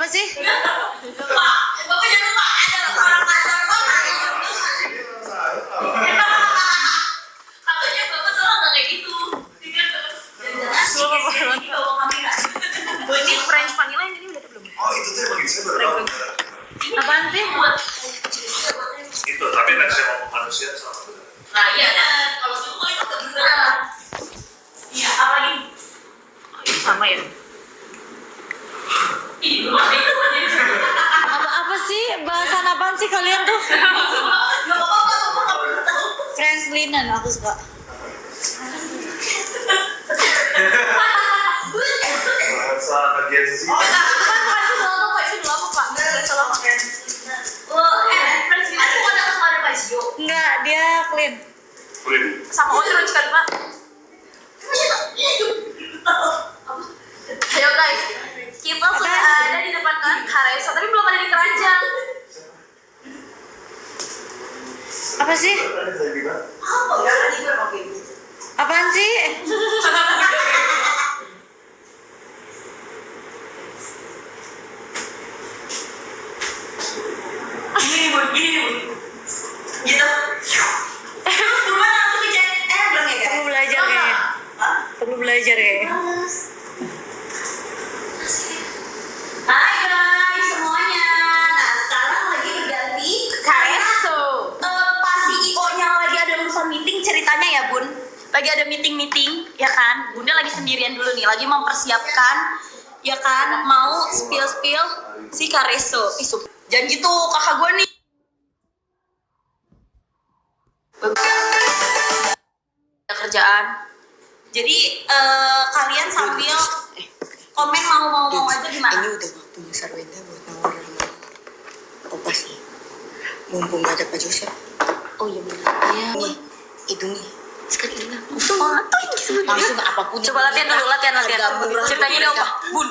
sih? Lupa. Bapak jangan lupa ada orang kantor Bapak. Katanya Bapak salah nggak kayak gitu. Tidak terus. Jangan-jangan di bawah kamera. Ini French vanilla ini udah belum? Oh itu tuh yang bikin saya baru tahu. Apaan sih? Buat Itu tapi kan saya ngomong manusia sama benar. nah iya dan kalau itu kan itu beneran. Iya apalagi Sama ya? ini rumah itu Apa sih? Bahasan apaan sih kalian tuh? nggak apa-apa Bapak nggak perlu tahu. French linen aku suka. Bahasa bagian sih. Oh, Presiden bukan ada Pak Zio. Enggak, dia clean. Boleh. Sama orange kan, Pak? Ayo guys, kita sudah ada di depan kan Kareso, tapi belum ada di keranjang. Apa sih? Saya bilang. Apa? Gak ada di berapa gitu. Apaan sih? Gini bun, gitu. Terus duluan langsung dicek, belum ya guys? Perlu belajar kayaknya. Perlu belajar kayaknya. Hai guys semuanya. Nah sekarang lagi berganti Kareso. Pas CEO-nya lagi ada urusan meeting ceritanya ya bun. Lagi ada meeting ya kan. Bunda lagi sendirian dulu nih, lagi mempersiapkan ya kan mau spill si Kareso. Jangan gitu kakak gue nih. Kerjaan. Jadi kalian sambil komen mau aja gimana? Ini udah waktunya Sarwenda buat nawar sama Opa sih. Mumpung gak ada Pak Joseph. Oh iya benar. Iya. Nih, hidungnya. Sekali hilang. Langsung apapun. Coba latihan dulu, latihan. Ceritanya dong, Pak. Bun.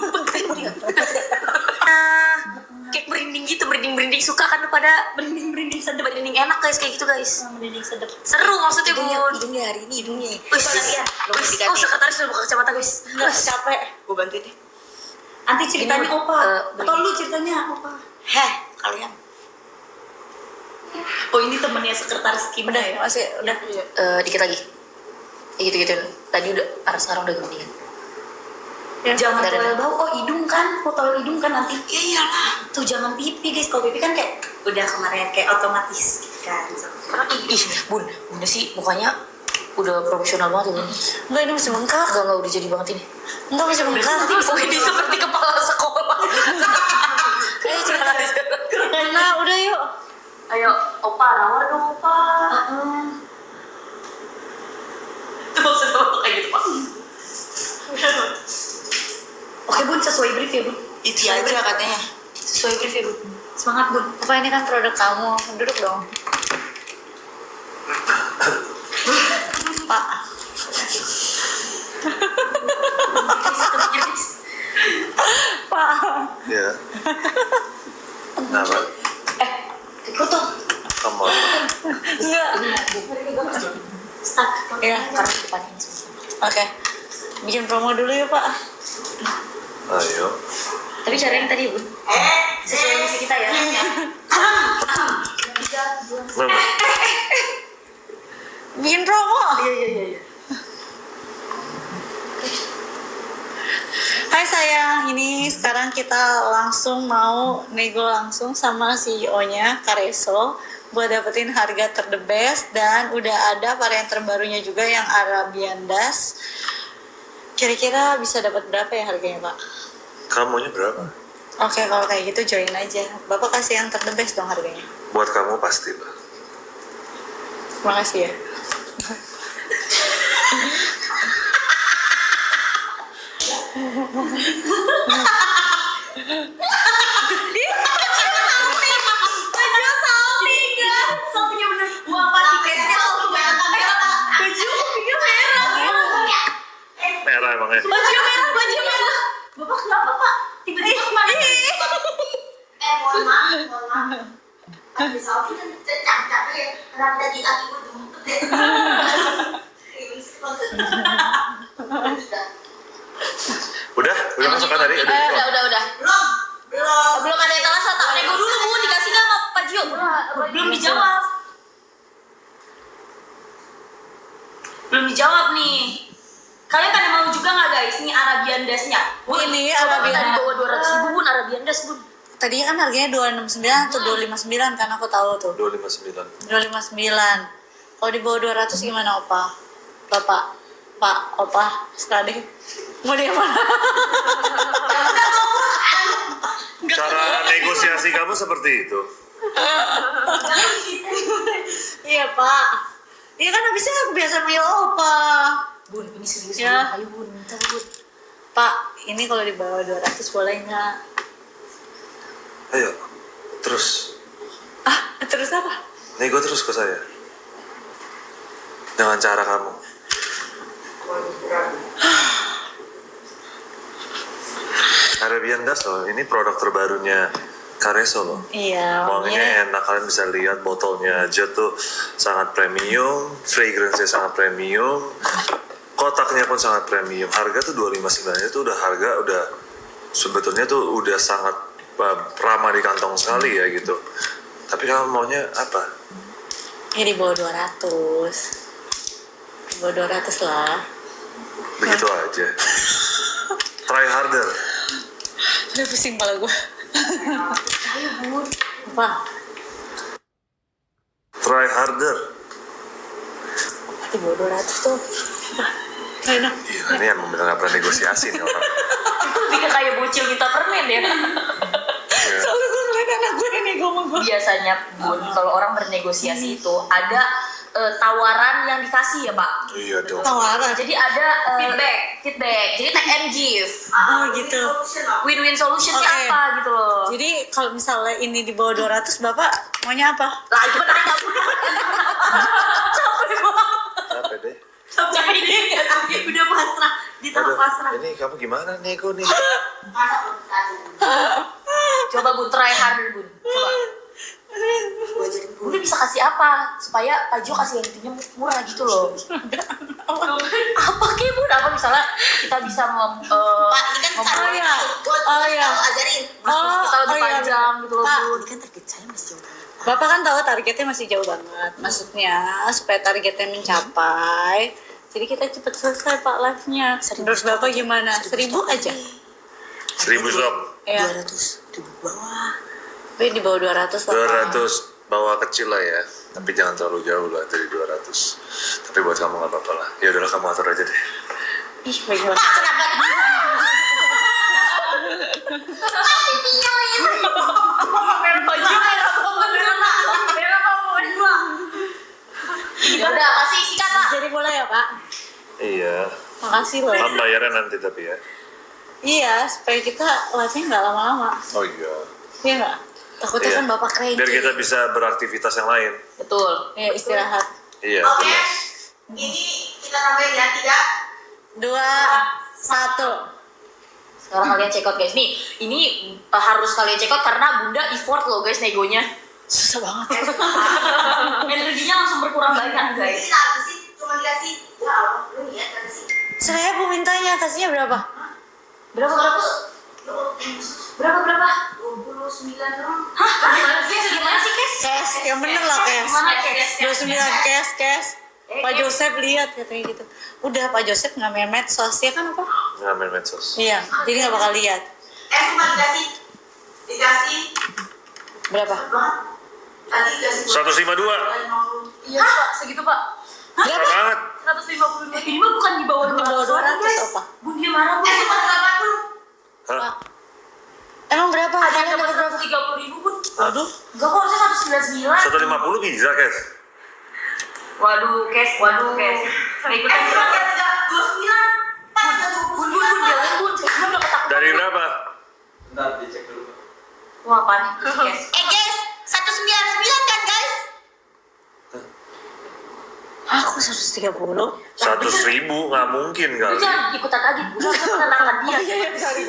Kayak merinding gitu, merinding suka kan lu pada merinding sedep, merinding enak guys kayak gitu guys. Merinding sedep. Seru maksudnya bun. Hidungnya hari ini hidungnya. Wih, latihan. Oh, sekretaris udah buka kacamata guys. Enggak capek. Gue bantuin deh. Nanti ceritanya Ini, Opa. Atau lu ceritanya Opa. Heh, kalian. Oh, ini temennya sekretaris Kim. Udah ya, masih udah. Dikit lagi. Ya gitu-gitu. Tadi udah, sekarang udah mendingan. Ya, Jangan udah, toel bau, hidung kan, toel hidung kan nanti. Ya iyalah. Tuh jangan pipi guys, kalau pipi kan kayak udah kemarin kayak otomatis gitu kan. Sekarang Ih, Bunda sih mukanya udah profesional banget loh. Enggak, ini masih bengkak. Enggak udah jadi banget ini. Enggak, masih bengkak. nanti bisa ini seperti kepala sekolah. Ayo cerita. Nah, udah yuk. Ayo, Opa, rawar dong Opa. Tuh maksudnya tuh kayak gitu Pak. Oke Bun, sesuai brief ya Bun. Itu aja katanya. Sesuai brief ya Bun. Semangat Bun. Apa ini kan produk kamu? Duduk dong. Pak. Pak. Ya. Kenapa? Foto. Kamu Enggak. Start. Iya. Karena depannya. Oke. Bikin promo dulu ya, Pak. ayo. Tapi caranya tadi Bun. Sesuai misi kita ya. Mama. Bikin promo. Iya. Hai sayang, ini sekarang kita langsung mau nego langsung sama CEO-nya Kareso buat dapetin harga ter-the best, dan udah ada varian terbarunya juga yang Arabian Dust. Kira-kira bisa dapat berapa ya harganya, Pak? Kamu maunya berapa? Oke, kalau kayak gitu join aja. Bapak kasih yang ter-the best dong harganya. Buat kamu pasti lah. Makasih ya. Saltingnya bener. Wah, pasti kayaknya salting banyak kamera. Baju kupingnya merah. Merah emangnya. Baju merah. Bapak kenapa Pak? Tiba-tiba kemana? Mohon maaf. Habis salting kan cacak ya. Kenapa tadi aku dumumpet deh? Udah masuk kan tadi? Udah. Belum. nih. Kalian pada mau juga nggak guys? Nih Arabian Dash-nya. Ini Arabian Arabian. tadi bawa 200.000 bun Arabian Dash bun. Tadinya kan harganya 269 atau 259 kan aku tahu tuh. 259. 259. Kalau di bawah 200 gimana opa? Bapak, Pak, opa, sekali. Mau dia mana? Cara negosiasi kamu seperti itu. Iya pak. Iya kan habisnya aku biasa manggil opa. Bun, ini serius Ya. bun. Ayo bun, minta bun. Pak, ini kalau di bawah 200 boleh nggak? Ayo, terus. Terus apa? Nego terus ke saya. Dengan cara kamu. Arabian Dash loh, ini produk terbarunya Careso loh. Iya. Wanginya enak, kalian bisa lihat botolnya aja tuh sangat premium, fragrance-nya sangat premium, kotaknya pun sangat premium. Harga tuh 259 itu udah harga udah sebetulnya tuh udah sangat ramah di kantong sekali ya gitu. Tapi kamu maunya apa? Ya di bawah 200. Di bawah 200 lah. Begitu aja. Try harder. Udah pusing kepala gue. Ayo bun. Apa? Try harder. Di bawah 200 tuh. Enak. Gila, ini emang bener gak pernah negosiasi nih orang. Bikin kayak bocil minta permen ya. Ya. Soalnya gue ngeliat anak gue nih ngomong gue. Biasanya bun, kalau orang bernegosiasi itu ada tawaran yang dikasih ya pak. Iya dong. Tawaran. Jadi ada feedback. Jadi take and give. Oh gitu. Win-win solutionnya Oke. apa gitu loh. Jadi kalau misalnya ini di bawah 200 Bapak maunya apa? Lah itu kan nanya bun. Capek banget. Capek deh. Capek ini. Udah pasrah. Di tahap Aduh, pasrah. ini kamu gimana nego nih? Coba bun try harder bun. Coba. Gua jadi Bunda bisa kasih apa supaya Pak Jo kasih yang intinya murah gitu loh. Apa kek bun? Apa misalnya kita bisa Pak, ini kan Oh iya. Oh iya. Ajarin. terus kita lebih iya, panjang gitu loh Pak, bun. Ini kan target saya masih jauh banget. Bapak kan tahu targetnya masih jauh banget. Maksudnya supaya targetnya mencapai. Jadi kita cepet selesai Pak live-nya. Menurut Bapak gimana? 1.000 aja. 1000 stop. Ya. 200.000 bawah. Tapi di bawah 200 lah. 200 bawa kecil lah ya. Tapi jangan terlalu jauh lah dari 200. Tapi buat kamu gak apa-apa lah. Ya udahlah kamu atur aja deh. Ih, baik banget. Ya udah kasih sikat Pak. Jadi boleh ya Pak? Iya. Makasih loh. Kan bayarnya nanti tapi ya. Iya, supaya kita live-nya nggak lama-lama. Oh iya. Iya nggak? Takutnya Iya. kan Bapak kredit. Biar kita bisa beraktivitas yang lain. Betul. Ya, istirahat. Iya. Oke. benar. Ini kita tambahin ya 3. 2, 1. Sekarang kalian check out guys. Nih, ini harus kalian check out karena Bunda effort loh guys negonya. Susah banget. Energinya langsung berkurang banyak guys. Apa sih? Cuma dikasih. Ya Allah, lu lihat kan sih. Saya Bu mintanya kasihnya berapa? Berapa? Berapa? 29 dong. Hah? Kes gimana sih kes? Cash, yang bener lah cash. Gimana kes? 29 cash. Pak Joseph lihat katanya gitu. Udah Pak Joseph nggak main medsos ya kan apa? Nggak main medsos. Iya, jadi nggak bakal lihat. Cuma dikasih Berapa? tadi dikasih 152. Iya Pak, segitu Pak. Murah banget. 150. Ini mah bukan di bawah Di bawah 200 guys. 200 apa? Bun dia marah bun. Hah? Emang berapa? Ada Kalian yang dapat dapat berapa? 130.000 bun. Aduh, Enggak kok harusnya 199. 150 bisa, Kes. Waduh, kes. Nah, ikutan berapa? 29. Bun, jalan bun. Bun udah ketakut. Dari berapa? Bentar dicek dulu. Wah, panik kes. guys, 199 kan guys? aku 130. 100.000 nggak mungkin Lu kali. jangan ikutan kaget. Bun harusnya menenangkan dia. Sorry.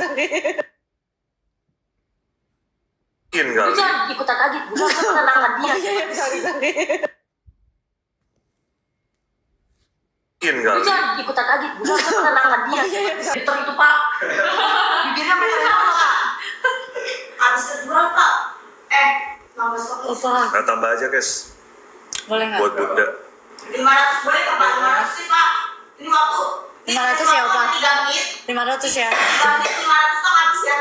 Mungkin Lu kali. jangan ikutan kaget. Bun harusnya menenangkan dia. Sorry. Mungkin Lu kali. jangan ikutan kaget. Bun harusnya menenangkan dia. Pinter itu Pak. Bibirnya merah Pak. Habis berapa? Nambah 100. Opa, Nah, tambah aja, Kes. boleh nggak? Buat Bunda. 500 boleh ke Pak? 500 sih Pak. Ini waktu. 500 ya, Opa? 3 menit. 500 ya. 3 menit 500 dong habis ya.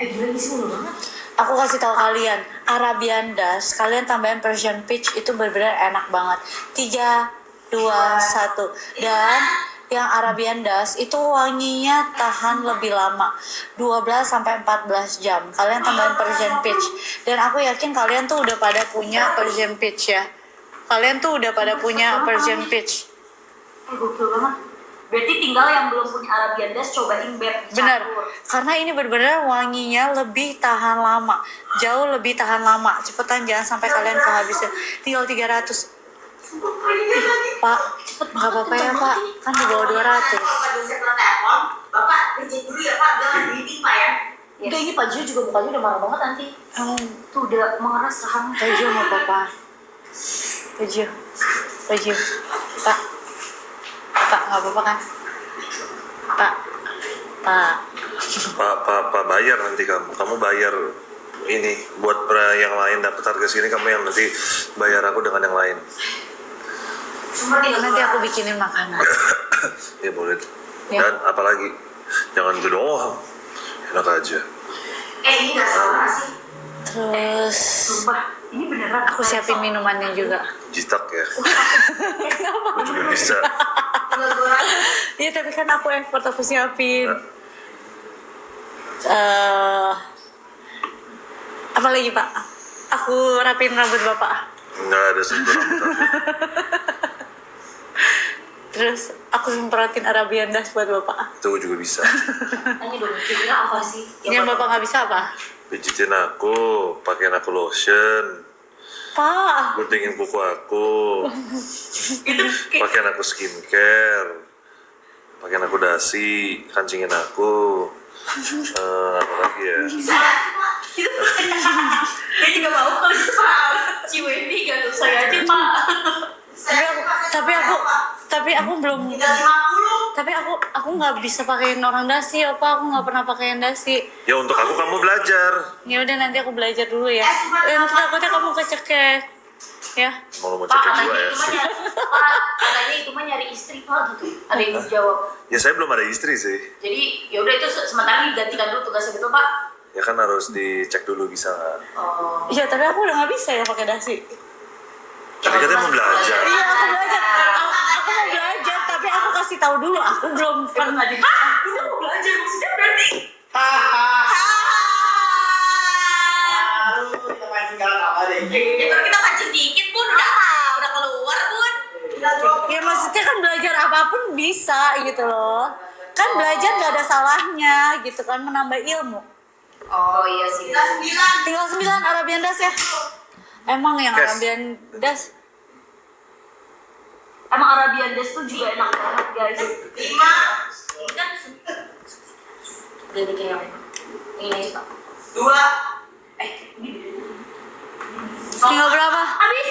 Gila ini sih murah banget. Aku kasih tahu kalian, Arabian Dust, kalian tambahin Persian Peach itu benar-benar enak banget. 3, 2, 1. Dan yang Arabian Dust itu wanginya tahan lebih lama, 12 sampai 14 jam. Kalian tambahin Persian Peach. Dan aku yakin kalian tuh udah pada punya Persian Peach ya. Kalian tuh udah pada punya Persian Peach. Gokil banget. Berarti tinggal yang belum punya Arabian Dust cobain Beb. Bener, karena ini benar-benar wanginya lebih tahan lama, jauh lebih tahan lama. Cepetan, jangan sampai kalian kehabisan. Tinggal 300. Pak, cepet nggak apa-apa ya Pak, kan di bawah 200. Bapak dosen telepon, Bapak reject dulu ya Pak, dia lagi meeting Pak ya. Enggak, ini Pak Gio juga mukanya udah marah banget nanti. Emang Tuh udah mengeras rahangnya. Pak Gio nggak apa-apa. Pak Gio, Pak, nggak apa-apa kan? Pak, Pak bayar nanti kamu bayar ini buat yang lain dapat harga segini, kamu yang nanti bayar aku dengan yang lain. nanti aku bikinin makanan. Ya boleh. Ya. Dan apalagi jangan gitu doang, enak aja. Ini nggak salah sih. Terus Sumpah, ini beneran. aku siapin minumannya juga. Jitak ya. Aku juga bisa. Tinggal 200. Iya tapi kan aku effort, aku siapin. Apa lagi Pak? Aku rapin rambut Bapak. Nggak ada sentuh rambut. Terus aku semprotin Arabian Dust buat Bapak. Itu juga bisa. Tanya dong, kira-kira apa sih? Yang Bapak nggak bisa apa? Pijitin aku, pakein aku lotion, Pak, guntingin kuku aku, pakein aku skincare, pakein aku dasi, kancingin aku. Apa lagi ya? Dia juga mau kalau gitu Pak. Ciwendy gak tuh saya aja Pak. tapi aku belum. Tinggal 50. Tapi aku nggak bisa pakein orang dasi, Opa. Aku nggak pernah pakein dasi. Ya untuk aku kamu belajar. Ya udah nanti aku belajar dulu ya. Nanti takutnya kamu kecekek. Ya. Mau Pak, cek katanya juga ya. itu mah nyari, Pak, katanya itu mah nyari istri Pak gitu. Ada yang jawab. Ya saya belum ada istri sih. Jadi ya udah itu sementara digantikan dulu tugasnya betul Pak. Ya kan harus dicek dulu bisa nggak. Oh. Iya, tapi aku udah nggak bisa ya pakai dasi. Tadi katanya mau belajar. Iya, aku belajar. Aku mau belajar, tapi aku kasih tahu dulu. Aku belum pernah di. Ini mau belajar maksudnya berarti. Kita mancing galang apa deh? Itu kita pancing dikit Bun, udah keluar Bun. Tinggal 20. Ya maksudnya kan belajar apapun bisa gitu loh. Kan belajar nggak ada salahnya gitu kan, menambah ilmu. Oh iya sih. Tinggal 9. Tinggal 9 Arabian Dust ya. Emang yang Kes. Arabian Dust Emang Arabian Dust tuh juga enak banget guys. 5. Ini kan Dari kayak yang ini Pak. 2. Ini tinggal berapa? habis.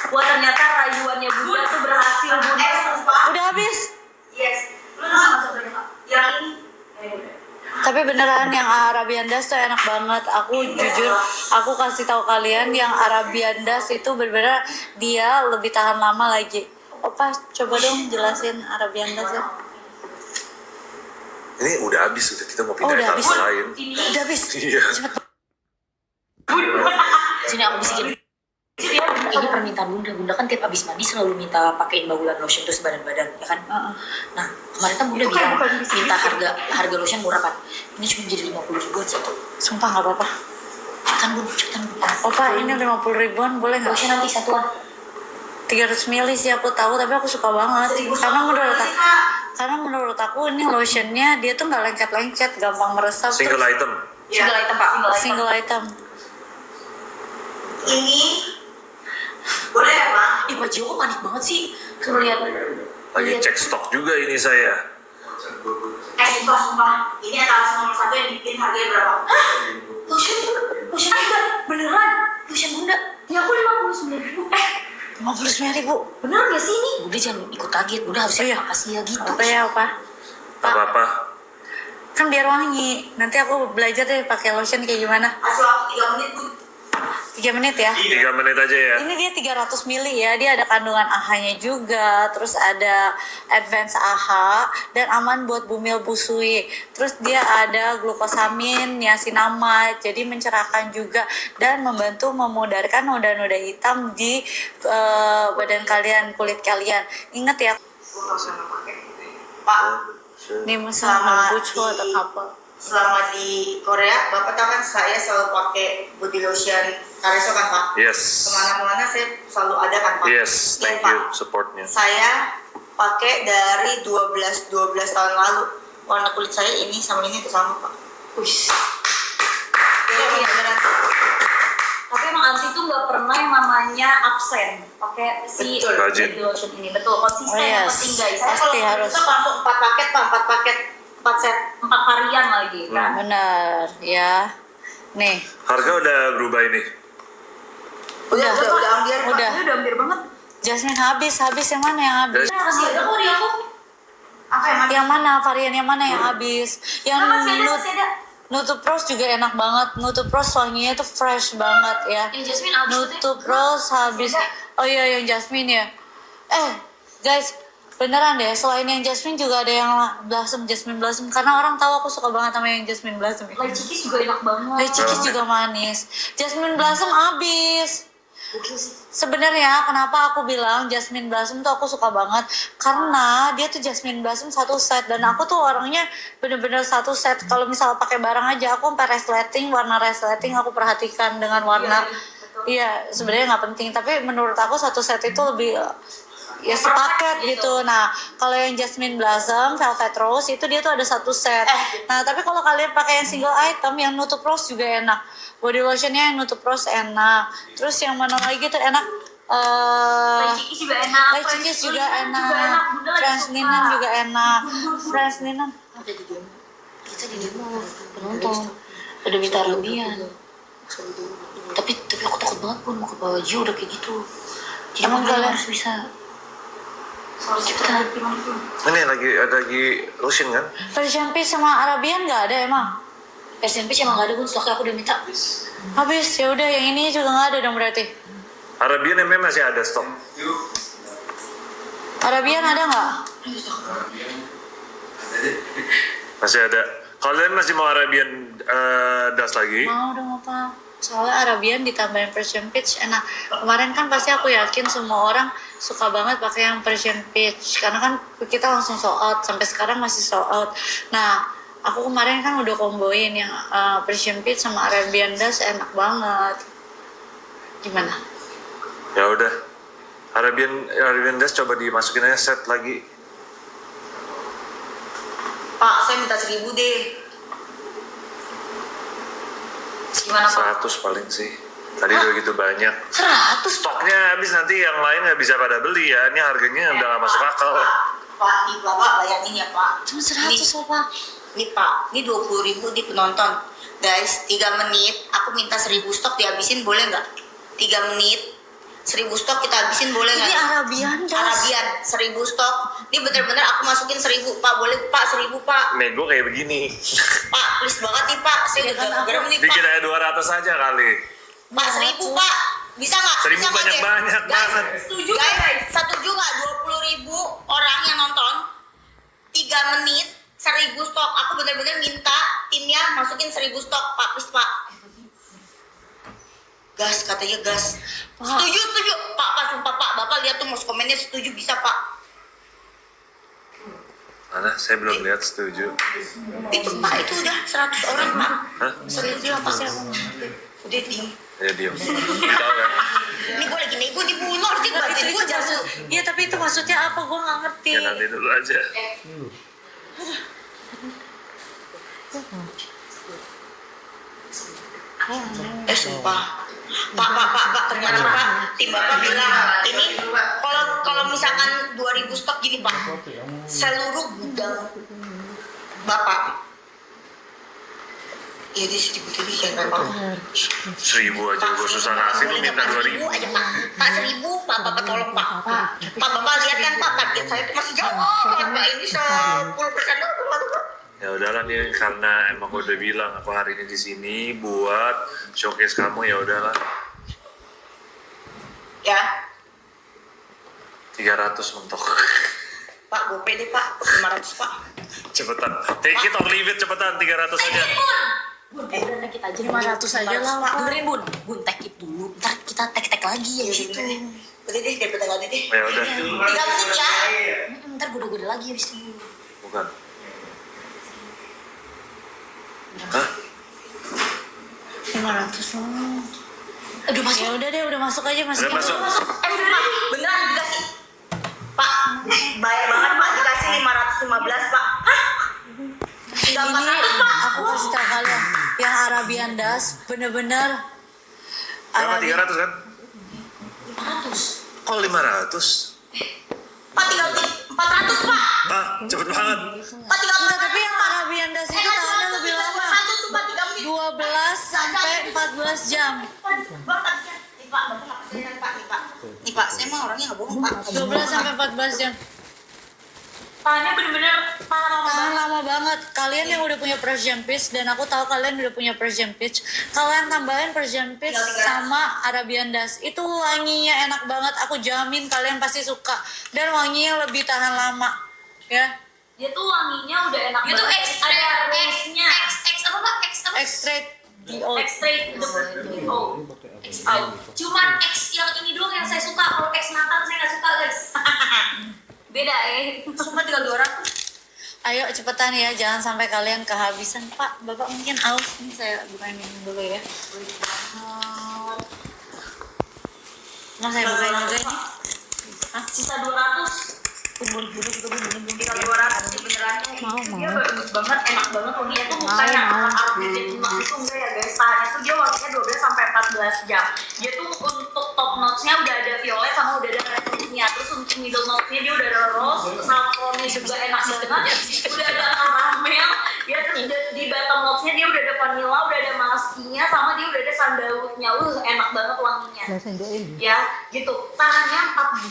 Wah ternyata rayuannya Bunda tuh berhasil Bunda. Sumpah. Udah habis. Yes. Lu masuk banyak Pak. Yang ini. Tapi beneran yang Arabian Dust tuh enak banget. Aku jujur, aku kasih tahu kalian yang Arabian Dust itu bener-bener dia lebih tahan lama lagi. Opa, coba dong jelasin Arabian Dust ya. Ini udah habis, kita mau Oh, pindah udah ke habis. tempat lain. Udah habis. Iya. Sini aku bisikin. Ini permintaan Bunda. Bunda kan tiap habis mandi selalu minta pakein baulan lotion terus badan-badan, ya kan? Nah, kemarin kan Bunda bilang minta harga lotion murah kan. Ini cuma jadi 50 ribuan satu. Sumpah nggak apa-apa. Cepetan Bun. Opa, ini 50 ribuan boleh nggak? Lotion nanti satuan. 300 ml sih aku tahu, tapi aku suka banget. Karena menurut aku ini lotionnya dia tuh nggak lengket-lengket, gampang meresap. Single terus item. Single item Pak. single item. Ini. Boleh ya Pak? Ih Pak Jio kok panik banget sih. Kalau lihat Lagi cek stok juga ini saya. Sumpah. Ini adalah nomor 1 yang bikin harganya berapa? lotion Bunda. Beneran. Lotion Bunda. Ya aku 59 ribu. 59.000. Bener gak sih ini? Bunda jangan ikut kaget. Bunda harusnya Iya. makasih ya gitu. Apa ya, Opa? Pak, Apa-apa. kan biar wangi. Nanti aku belajar deh pakai lotion kayak gimana. Kasih waktu 3 menit Bun. 3 menit ya. 3 menit aja ya. Ini dia 300 mili ya, dia ada kandungan AHA-nya juga, terus ada advance AHA dan aman buat bumil busui. Terus dia ada glukosamin, niacinamide, jadi mencerahkan juga dan membantu memudarkan noda-noda hitam di badan kalian, kulit kalian. Ingat ya, Pak, nih Selama misalnya bucu di- atau apa. selama di Korea, Bapak tahu kan saya selalu pakai body lotion Kareso kan Pak? Yes. Kemana-mana saya selalu ada kan Pak? Yes, thank Pak. you supportnya. Saya pakai dari 12 tahun lalu. Warna kulit saya ini sama ini tuh sama Pak. Wih. Jadi emang beneran. Tapi emang Anti tuh nggak pernah yang namanya absen pakai si Betul. Rajin. body lotion ini. Betul, konsisten Oh, yang yes. penting guys. Saya Pasti kalau harus. kita langsung 4 paket Pak, 4 paket, 4 set. 4 varian lagi kan. Benar ya. Nih, Harga udah berubah ini. Udah. Udah ambiar Pak. Udah. Ini udah hampir banget. Jasmine habis yang mana yang habis? Guys, Masih ada kok di aku. Apa yang Yang mana varian yang mana yang habis? Yang Masih ada, masih ada. Nutup Rose juga enak banget. Nutup Rose wanginya tuh fresh banget ya. Yang Jasmine habis Nutup Rose habis. Oh iya yang Jasmine ya. Guys, beneran deh. Selain yang Jasmine juga ada yang Jasmine Blossom. Karena orang tahu aku suka banget sama yang Jasmine Blossom. Light Chikis juga enak banget. Lecikis juga manis. Jasmine Blossom habis. Gokil sih. Sebenarnya kenapa aku bilang Jasmine Blossom tuh aku suka banget karena dia tuh Jasmine Blossom satu set dan aku tuh orangnya bener-bener satu set. Kalau misal pakai barang aja aku sampai resleting, warna resleting aku perhatikan dengan warna. Iya, sebenarnya nggak penting tapi menurut aku satu set itu lebih ya sepaket gitu. Nah, kalau yang Jasmine Blossom, Velvet Rose itu dia tuh ada satu set. Nah, tapi kalau kalian pakai yang single item, yang nutup rose juga enak. Body lotionnya yang nutup rose enak. Terus yang mana lagi tuh enak? Light Chikis juga enak. Light Chikis juga enak. Bunda lagi Friends suka. Linen juga enak. Friends Linen. Ada di demo. Kita di demo penonton. Ada minta Arabian. Tapi aku takut banget pun mau ke bawah Gio udah kayak gitu. Jadi Emang kalian kalian- harus bisa. Cepetan. ini lagi lotion kan? Persian Peach sama Arabian nggak ada emang? Persian Peach emang gak ada pun stoknya aku udah minta. Habis ya udah yang ini juga nggak ada dong berarti. Arabian MM masih ada stok. Arabian ada nggak? Masih ada. Kalian masih mau Arabian das lagi? Mau dong apa? Soalnya Arabian ditambahin Persian Peach enak. Kemarin kan pasti aku yakin semua orang suka banget pakai yang Persian Peach karena kan kita langsung sold out, sampai sekarang masih sold out. Nah, aku kemarin kan udah komboin yang Persian Peach sama Arabian Dust enak banget. Gimana? Ya udah. Arabian das coba dimasukin aja set lagi. Pak, saya minta 1.000 deh. Gimana Pak? 100 paling sih. Tadi udah gitu banyak. 100 Stoknya habis nanti yang lain nggak bisa pada beli ya. Ini harganya udah nggak masuk akal. Pak, nih Bapak bayangin ya Pak. cuma 100 apa? Nih Pak, ini 20.000 di penonton. Guys, 3 menit, aku minta 1.000 stok dihabisin boleh nggak? 3 menit, 1.000 stok kita habisin boleh Ini nggak? Arabian Dust. Arabian, 1.000 stok. Ini bener-bener aku masukin 1.000 Pak, boleh Pak 1.000 Pak. Nego kayak begini. Pak, please banget nih Pak, saya Ya udah kan, gerem nih Pak. Bikin aja 200 aja kali. Pak 1.000 Pak, bisa nggak? 1.000 Bisa nggak, guys? banyak Guys, banget. Setuju guys? Setuju nggak? 20.000 orang yang nonton, 3 menit, 1.000 stok. Aku bener-bener minta timnya masukin 1.000 stok Pak, please Pak. Gas, katanya gas. Pak. Setuju Pak, sumpah Pak. Bapak lihat tuh mas komennya setuju bisa Pak. Mana? Saya belum lihat setuju. Itu Pak, itu udah 100 orang Pak. Hah? Setuju apa sih aku? Udah diem. Ya diem. Tahu kan? Ini gue lagi nego dibunuh, harusnya Tapi bantuin itu gue jangan. maksud, iya tapi itu maksudnya apa? Gue nggak ngerti. Ya nanti dulu aja. Sumpah. Pak, ternyata Pak, tim Bapak bilang ini kalau misalkan 2.000 stok gini Pak, seluruh gudang Bapak. Iya di sini putih jangan Pak. 1.000 aja gue susah ngasih, lu minta 2.000. aja Pak. Pak 1.000 Pak, Bapak tolong Pak. Pak Bapak lihat kan Pak, target saya itu masih jauh banget Pak. Ini 10% doang Pak. Ya udahlah nih, karena emang gue udah bilang aku hari ini di sini buat showcase kamu, ya udahlah. Ya, 300 mentok. Pak, GoPay deh Pak, 500 Pak. Cepetan. Take it or leave it, cepetan 300 aja. Bun, udah take it aja 500 aja lah. Dengerin Bun, Bun take it dulu. Ntar kita take lagi ya Iya, situ. Udah deh, daripada lagi deh. Ya udah. 3 menit ya. Ntar goda-goda lagi abis itu. Bukan. Hah? 500 loh. Aduh masuk. Ya udah deh, udah masuk aja, Udah masukin. masuk. Pak, beneran dikasih. Pak, bayar banget Pak, dikasih 515 Pak. Hah? Tinggal Ini 400 Pak. aku kasih tau kalian, yang Arabian Das bener-bener Berapa 300 kan? 500. Kok 500? Pak, tinggal 400 Pak. Ah, cepet banget. Pak, tinggal Enggak, tapi yang Arabian Das itu tahannya lebih lama, 12 sampai 14 jam. Nih Pak, saya mah orangnya nggak bohong Pak. 12 sampai 14 jam. Tahannya bener-bener Tahan lama banget. Kalian yang udah punya Persian Peach, dan aku tahu kalian udah punya Persian Peach, kalian tambahin Persian Peach sama Arabian Das. Itu wanginya enak banget. Aku jamin kalian pasti suka. Dan wanginya lebih tahan lama. Ya. dia tuh wanginya udah enak Dia tuh banget. Ada rose-nya. X apa Pak? X apa? Extrait di oat. Extrait X out. Cuman X yang ini doang yang saya suka. Kalau X matang saya nggak suka guys. Beda Sumpah tinggal 200. Ayo cepetan ya, jangan sampai kalian kehabisan. Pak, Bapak mungkin aus nih, saya bukain minum dulu ya. Nah, saya bukain juga ini. Sisa 200. Tinggal 200 nih beneran. Mau. Dia bagus banget, enak banget wanginya tuh bukan Mau, yang mau. arang-arang itu enggak ya guys. Tahannya tuh dia wanginya 12 sampai 14 jam. Dia tuh untuk top notes-nya udah ada violet sama udah ada red-nya. Terus untuk middle notes-nya dia udah ada rose, saffronnya juga enak banget. Udah ada karamel, ya terus di bottom notes-nya dia udah ada vanilla, udah ada muskinya, sama dia udah ada sandalwood-nya. Enak banget wanginya. Ya, gitu. Tahannya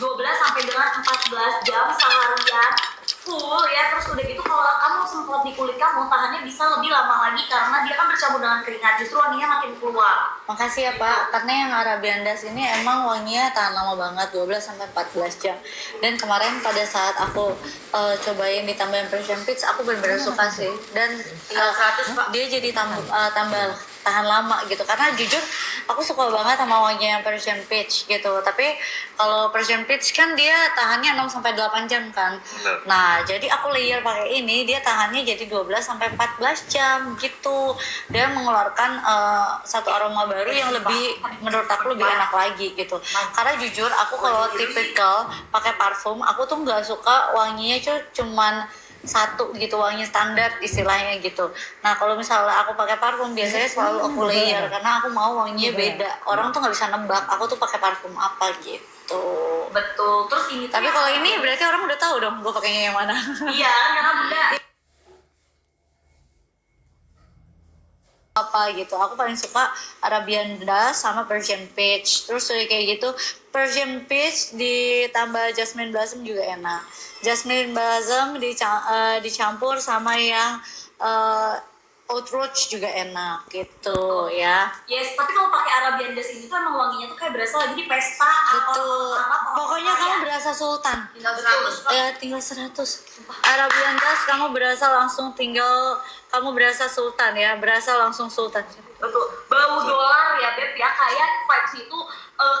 12 sampai dengan 14 jam seharian full ya. Terus udah gitu kalau kamu semprot di kulit kamu, tahannya bisa lebih lama lagi karena dia kan bercampur dengan keringat, justru wanginya makin keluar. Makasih ya Pak, karena yang Arabian Das ini emang wanginya tahan lama banget, 12 sampai 14 jam. Dan kemarin pada saat aku cobain ditambahin Persian Peach, aku benar-benar suka sih. Dan 100 Pak. dia jadi tambah tahan lama gitu. Karena jujur aku suka banget sama wanginya yang Persian Peach gitu. Tapi kalau Persian Peach kan dia tahannya 6 sampai 8 jam kan. Benar. Nah, jadi aku layer pakai ini, dia tahannya jadi 12 sampai 14 jam gitu. Dia mengeluarkan satu aroma baru yang lebih, menurut aku lebih enak lagi gitu. Karena jujur aku kalau tipikal pakai parfum, aku tuh nggak suka wanginya cuman satu gitu, wangi standar istilahnya gitu. Nah kalau misalnya aku pakai parfum biasanya selalu aku layer karena aku mau wanginya beda. Orang tuh nggak bisa nebak aku tuh pakai parfum apa gitu. Betul. Terus ini tuh Tapi kalau ini berarti orang udah tahu dong gue pakainya yang mana. iya karena bunda Apa gitu. Aku paling suka Arabian Das sama Persian Peach. Terus kayak gitu, Persian Peach ditambah Jasmine Blossom juga enak. Jasmine Blossom dicampur sama yang Oat Roach juga enak gitu ya. yes, tapi kalau pakai Arabian Das ini tuh emang wanginya tuh kayak berasa lagi di pesta Betul. Pokoknya kamu berasa sultan. Tinggal 100 Pak. Ya tinggal 100. Arabian Das kamu berasa langsung kamu berasa sultan ya, berasa langsung sultan. betul, bau dolar ya Beb ya, kayak vibes itu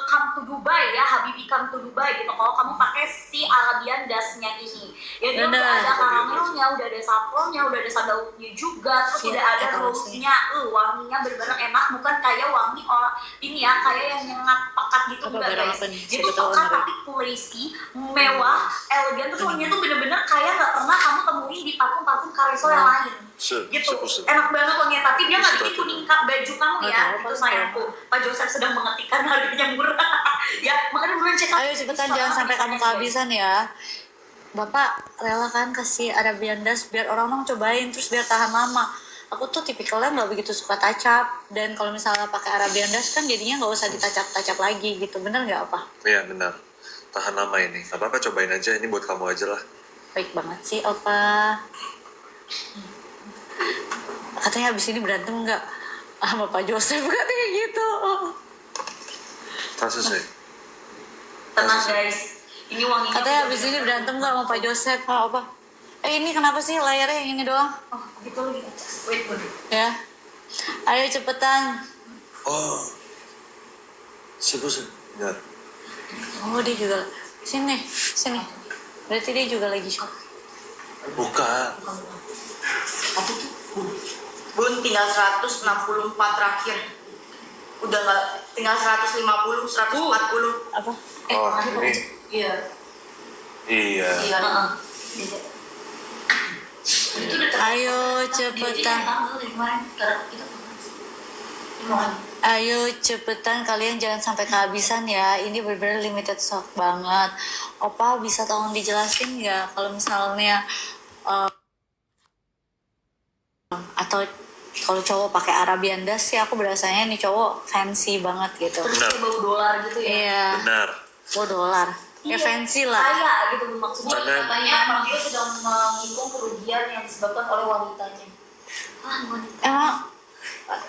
come to Dubai ya, Habibi come to Dubai gitu kalau kamu pakai si Arabian Das-nya ini ya. Dia udah Bener. ada karamelnya, udah ada saffronnya, udah ada sandalwoodnya juga, terus Iya, udah ada enak rose-nya. Wanginya bener-bener enak, bukan kayak wangi orang ini ya, kayak yang nyengat pekat gitu. Apa enggak barang guys, apa nih? dia Siapa tuh tahu pekat enak. tapi classy, mewah, elegan, terus wanginya tuh bener-bener kayak nggak pernah kamu temuin di parfum-parfum Carisol yang lain gitu. Enak banget wanginya, tapi dia nggak bikin kuning baju kamu ya. Nggak tahu, Itu Pak. sayangku, Pak Joseph sedang mengetikkan harganya murah. Ya makanya buruan check out. Ayo cepetan, jangan sampai kamu kehabisan ya. Bapak rela kan kasih Arabian Das biar orang cobain terus biar tahan lama. Aku tuh tipikalnya nggak begitu suka tacap, dan kalau misalnya pakai Arabian Das kan jadinya nggak usah ditacap-tacap lagi gitu. Bener nggak apa? Iya benar. Tahan lama ini. Gak apa-apa, cobain aja. Ini buat kamu aja lah. Baik banget sih Opa. Katanya habis ini berantem nggak sama Pak Joseph, katanya gitu. Masa sih? Tenang guys, ini wanginya. Katanya abis ini berantem gak sama Pak Joseph apa? Ini kenapa sih layarnya yang ini doang? Oh, gitu lagi ngecas. Wait, Bun. Ya. Ayo cepetan. Oh. Siapa sih? Bentar. Oh dia juga. Sini. Berarti dia juga lagi shock. Bukan. Apa tuh? Bun, tinggal 164 terakhir. Udah nggak, tinggal 150, 140. Apa? Oh, ini. Iya. Iya. Iya. Itu udah Ayo cepetan. Ayo cepetan, kalian jangan sampai kehabisan ya. Ini bener-bener limited stock banget. Opa bisa tolong dijelasin nggak kalau misalnya atau kalau cowok pakai Arabian Dust sih aku berasanya nih cowok fancy banget gitu. Benar. bau dolar gitu ya. Iya. Benar. Oh dolar. Ya Iya, fancy lah. Kaya gitu maksudnya. Karena- Katanya Bang Tio sedang menghitung kerugian yang disebabkan oleh wanitanya. Wanita. Emang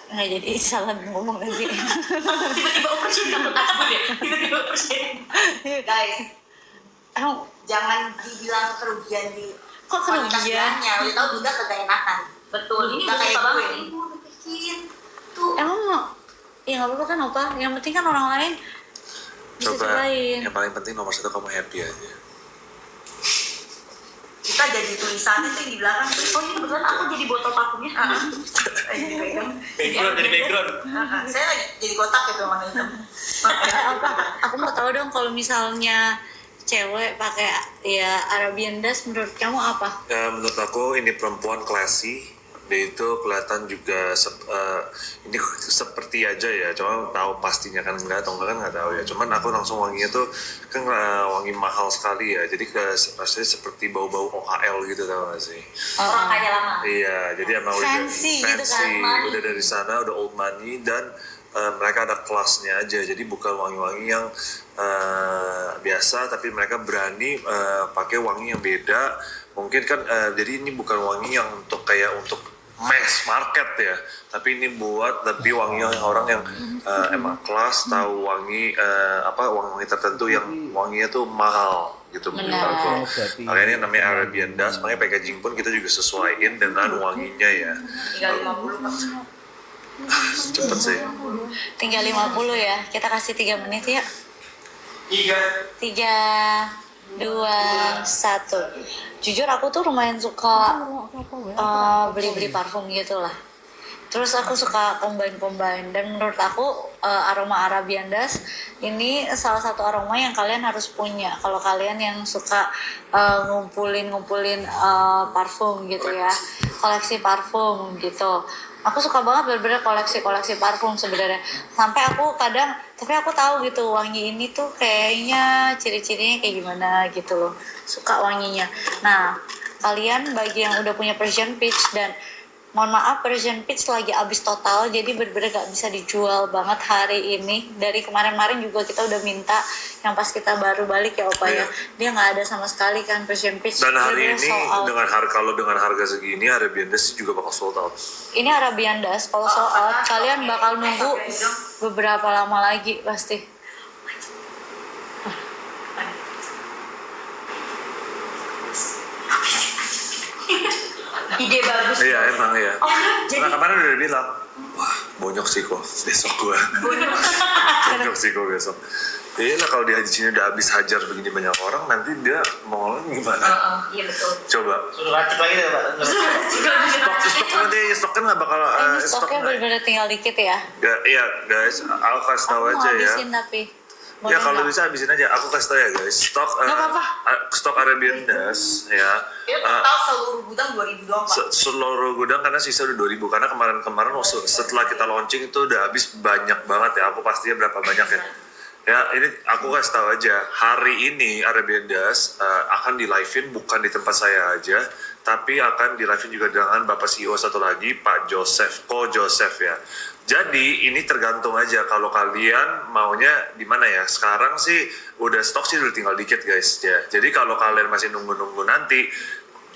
nggak jadi salah ngomong nanti. Tiba-tiba overshare kamu takut ya? Tiba-tiba overshare. Guys, Emang jangan dibilang kerugian di kok kualitas kerugian? bahannya. Udah tau Bunda kagak enakan. Betul. Ini Udah kayak susah banget. gue. Ibu udah bikin. Tuh. Emang ya nggak apa-apa kan opa. Yang penting kan orang lain bisa Coba cobain. yang paling penting nomor 1 kamu happy aja. Kita jadi tulisannya tuh yang di belakang tuh. Oh ini beneran aku jadi botol parfumnya. Background jadi background. Saya lagi jadi kotak gitu warna hitam. Apa? Aku mau tahu dong kalau misalnya cewek pakai ya Arabian Dust menurut kamu apa? Ya, menurut aku ini perempuan classy. Dia itu kelihatan juga ini seperti aja ya, cuma tahu pastinya kan enggak atau enggak kan nggak tahu ya. Cuman aku langsung wanginya tuh kan wangi mahal sekali ya, jadi rasanya seperti bau-bau OKL gitu, tau gak sih? Orang kaya lama. Iya, jadi emang Fancy gitu kan, udah dari sana udah old money dan mereka ada kelasnya aja, jadi bukan wangi-wangi yang biasa, tapi mereka berani pakai wangi yang beda. Mungkin kan jadi ini bukan wangi yang untuk kayak untuk mass market ya, tapi ini buat lebih wangi yang orang yang emang kelas, tahu wangi wangi tertentu yang wanginya tuh mahal gitu menurut aku. Makanya ini namanya Arabian Dust, makanya packaging pun kita juga sesuaiin dengan wanginya ya. Tinggal 50 Pak. Cepet sih. Tinggal 50 ya. Kita kasih 3 menit ya. 3, 2, 1. Jujur aku tuh lumayan suka beli-beli parfum gitu lah. Terus aku suka combine dan menurut aku aroma Arabian Dust ini salah satu aroma yang kalian harus punya kalau kalian yang suka ngumpulin parfum gitu ya, koleksi parfum gitu. Aku suka banget bener-bener koleksi parfum sebenarnya. Sampai tapi aku tahu gitu wangi ini tuh kayaknya ciri-cirinya kayak gimana gitu loh. Suka wanginya. Nah, kalian bagi yang udah punya Persian Peach dan mohon maaf Persian Peach lagi habis total, jadi bener-bener gak bisa dijual banget hari ini. Dari kemarin-kemarin juga kita udah minta yang pas kita baru balik ya Opa ya, dia nggak ada sama sekali kan Persian Peach. Dan hari Bener-bener ini sold out. dengan harga segini Arabian Dust juga bakal sold out. Ini Arabian Dust kalau sold out kalian bakal nunggu beberapa lama lagi pasti. Ide bagus. Iya emang ya. Oh, jadi Nah kemarin udah bilang, wah bonyok sih kok besok gua. Bonyok sih kok besok. Iya lah kalau di sini udah habis hajar begini banyak orang, nanti dia mau ngomong gimana? iya betul. Coba. Suruh racik lagi deh Pak. Stok nanti stok kan nggak bakal Ini stok stoknya naik. bener-bener tinggal dikit ya. Iya guys, aku kasih tahu Aku mau aja ya. habisin tapi. Ya Boleh kalau nggak? bisa habisin aja. Aku kasih tahu ya guys. Nggak apa-apa. Stok Arabian Dust ya. Dia total seluruh gudang 2000 doang Pak. Seluruh gudang karena sisa udah 2000 karena kemarin setelah kita launching itu udah habis banyak banget ya. Aku pastinya berapa banyak ya. Ya ini aku kasih tahu aja, hari ini Arabian Dust akan di live-in bukan di tempat saya aja, tapi akan di live-in juga dengan Bapak CEO satu lagi, Pak Joseph, Ko Joseph ya. Jadi ini tergantung aja kalau kalian maunya di mana ya. Sekarang sih udah stok sih udah tinggal dikit guys ya. Jadi kalau kalian masih nunggu-nunggu nanti,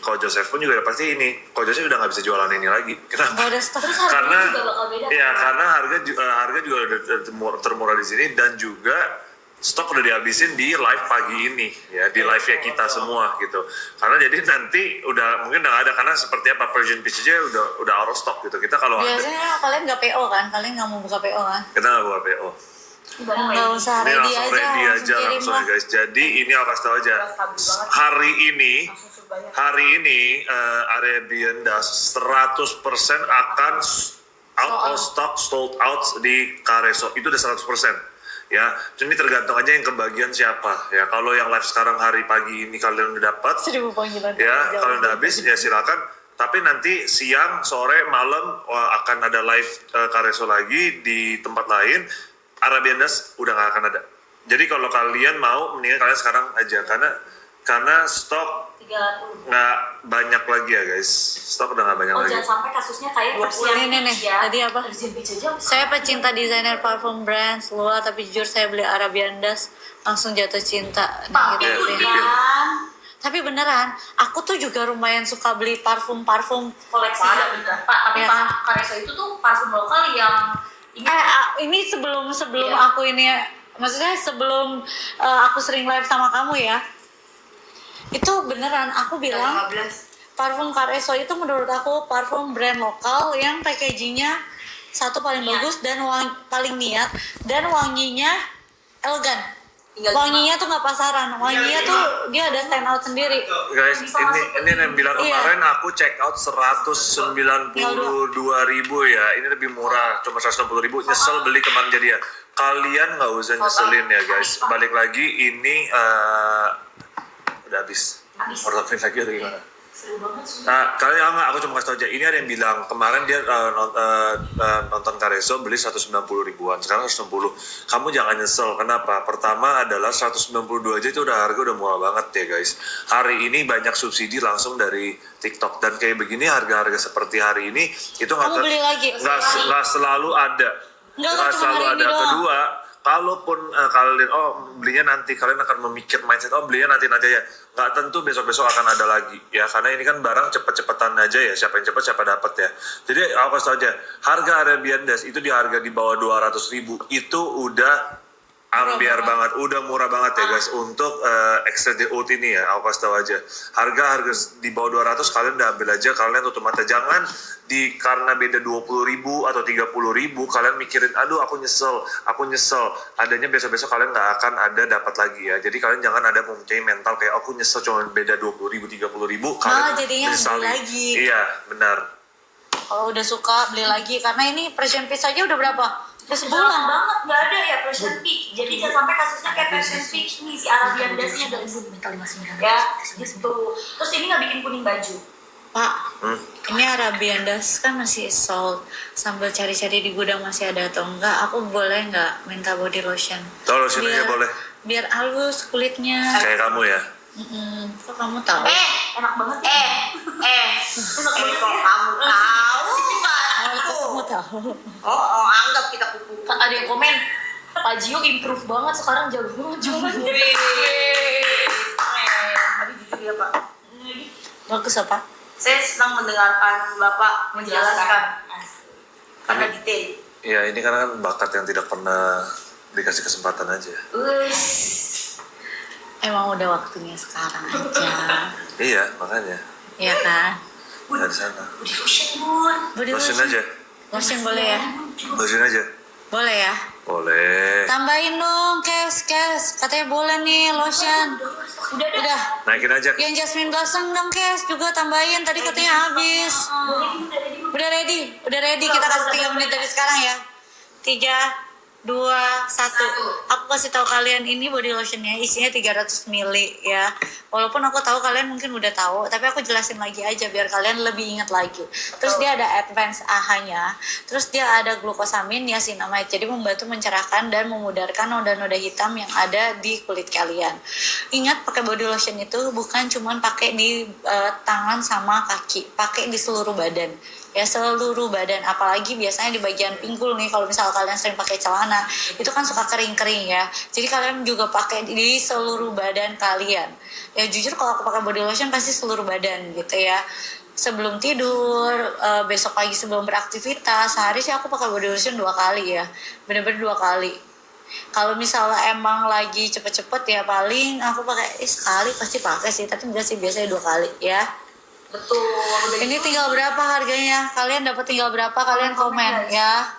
Ko Joseph pun juga pasti ini. Ko Joseph udah nggak bisa jualan ini lagi. Kenapa? Nggak ada stok. Terus harganya Karena juga bakal beda. ya karena harga juga udah termurah di sini dan juga stok udah dihabisin di live pagi ini ya, di live nya kita semua gitu. Karena jadi nanti mungkin udah nggak ada, karena seperti apa Persian Peach aja udah out of stock gitu. Kita kalau Biasanya kalian nggak PO kan? Kalian nggak mau buka PO kan? kita nggak buat PO. Nggak usah Ini ready langsung aja, ready aja kirim langsung lah. ya guys. Jadi ini aku kasih tau aja. Hari ini Arabian Das 100% akan out of stock, sold out di Kareso. Itu udah 100%. Ya, ini tergantung aja yang kebagian siapa. Ya, kalau yang live sekarang hari pagi ini kalian udah dapat, 1000 panggilan. ya kalau udah habis ya silakan. Tapi nanti siang, sore, malam akan ada live Kareso lagi di tempat lain. Arabian Das udah nggak akan ada. Jadi kalau kalian mau, mendingan kalian sekarang aja, karena stok 30. nggak banyak lagi ya guys. Stok udah nggak banyak lagi. Jangan sampai kasusnya kayak 20 ini nih, tadi apa? Persian Peach aja. Saya pecinta desainer parfum brand Lua, tapi jujur saya beli Arabian Das langsung jatuh cinta. Nah, Tapi gitu Iya, deh. kan Tapi beneran, aku tuh juga lumayan suka beli parfum-parfum. koleksi Pak, tapi Ya. Pak Kareso itu tuh parfum lokal yang Ini sebelum Iya. aku ini, maksudnya sebelum aku sering live sama kamu ya. Itu beneran, aku bilang 15. parfum Kareso itu menurut aku parfum brand lokal yang packagingnya satu paling bagus dan paling niat, dan wanginya elegan. Wanginya tuh nggak pasaran, wanginya tuh dia ada stand out sendiri. Guys, ini yang bilang Iya. kemarin aku check out 192.000 ya. Ini lebih murah, cuma 160.000. Nyesel beli kemarin jadi ya. Kalian nggak usah nyeselin ya guys. Balik lagi ini udah habis. Ortopin lagi atau gimana? Seru banget sih. Nah, kalian nggak, aku cuma kasih tau aja. Ini ada yang bilang kemarin dia nonton Kareso beli 190 ribuan, sekarang 160. Kamu jangan nyesel. Kenapa? Pertama adalah 192 aja itu harga udah murah banget ya guys. Hari ini banyak subsidi langsung dari TikTok, dan kayak begini harga-harga seperti hari ini itu Kamu beli lagi? nggak selalu ada. Nggak cuma selalu hari ini ada. doang. Kedua, kalaupun kalian belinya nanti, kalian akan memikir mindset belinya nanti aja. Nggak tentu besok-besok akan ada lagi ya, karena ini kan barang cepet-cepetan aja ya, siapa yang cepet siapa dapat ya. Jadi aku kasih tau aja, harga Arabian Das itu di harga di bawah 200.000 itu udah ambiar banget, udah murah banget ya guys untuk extended oat ini ya. Aku kasih tau aja, harga di bawah 200 kalian udah ambil aja, kalian tutup mata. Jangan karena beda 20.000 atau 30.000 kalian mikirin aduh aku nyesel, adanya besok-besok kalian nggak akan ada dapat lagi ya. Jadi kalian jangan ada mempunyai mental kayak aku nyesel cuma beda 20.000 30.000 kalian jadinya menyesali. beli lagi. Iya benar. Kalau udah suka beli lagi, karena ini Persian Peach aja udah berapa? Udah Sebulan sebulan. banget nggak ada ya Persian Peach. Jadi jangan sampai kasusnya kayak Persian Peach nih, si Arabian Das-nya dari Minta 59. ya gitu. Terus ini nggak bikin kuning baju. Pak, ini Arabian Das kan masih sold. Sambil cari-cari di gudang masih ada atau enggak, aku boleh nggak minta body lotion? Kalau lotion aja boleh, Biar halus kulitnya. kayak kamu ya. Kok kamu tahu? Enak banget. Kok kamu tahu nggak? Kok kamu tahu? Oh, anggap kita kupu. Ada yang komen, Pak Gio improve banget sekarang, jago banget jualannya. Tapi jujur ya Pak, Bagus apa? saya senang mendengarkan Bapak menjelaskan karena detail. Iya, ini karena kan bakat yang tidak pernah dikasih kesempatan aja. Emang udah waktunya sekarang aja. Iya, makanya Iya kan? dari sana. Udah lotion bun. Body Lotion lotion. aja, Lotion boleh ya? lotion aja. Boleh ya? Boleh. Tambahin dong, Kes. Katanya boleh nih lotion. Udah. Naikin aja. Yang Jasmine Blossom dong, Kes. Juga tambahin. Tadi katanya habis. Udah ready. Kita kasih 3 menit dari sekarang ya. 3, 2, 1. Aku kasih tahu kalian ini body lotionnya isinya 300 ml ya. Walaupun aku tahu kalian mungkin udah tahu, tapi aku jelasin lagi aja biar kalian lebih ingat lagi. Terus dia ada advance AHA-nya. Terus dia ada glukosamin, niacinamide. Jadi membantu mencerahkan dan memudarkan noda-noda hitam yang ada di kulit kalian. Ingat, pakai body lotion itu bukan cuman pakai di tangan sama kaki, pakai di seluruh badan. Ya, seluruh badan, apalagi biasanya di bagian pinggul nih, kalau misal kalian sering pakai celana itu kan suka kering-kering ya, jadi kalian juga pakai di seluruh badan kalian ya. Jujur kalau aku pakai body lotion pasti seluruh badan gitu ya, sebelum tidur, besok pagi sebelum beraktivitas. Sehari sih aku pakai body lotion 2 kali ya, bener-bener 2 kali Kalau misalnya emang lagi cepet-cepet ya paling aku pakai sekali pasti pakai sih, tapi enggak sih, biasanya 2 kali ya. Betul. Udah Ini gitu, tinggal berapa harganya? Kalian dapat tinggal berapa? Kalian komen ya.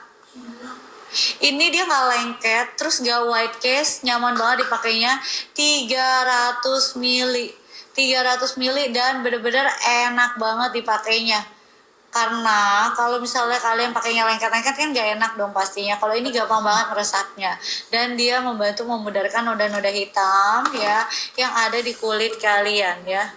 Ini dia nggak lengket, terus nggak white case, nyaman banget dipakainya. 300 mili, 300 mili dan bener-bener enak banget dipakainya. Karena kalau misalnya kalian pakainya lengket-lengket kan nggak enak dong pastinya. Kalau ini gampang banget meresapnya dan dia membantu memudarkan noda-noda hitam ya yang ada di kulit kalian ya.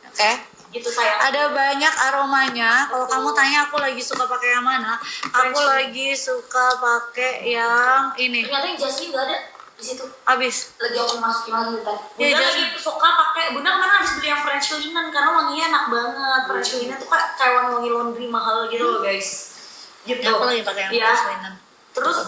Oke. gitu sayang. Ada banyak aromanya. Kalau kamu tanya aku lagi suka pakai yang mana, aku lagi suka pakai yang ini. Ternyata yang jasmine nggak ada di situ. Habis. Lagi aku masukin lagi bentar. Ya, Bunda jasmine. lagi suka pakai, Bunda kemarin habis beli yang French linen karena wanginya enak banget. French linen tuh kayak wangi laundry mahal gitu loh guys. Gitu. Aku lagi pakai yang Iya. jasmine. Terus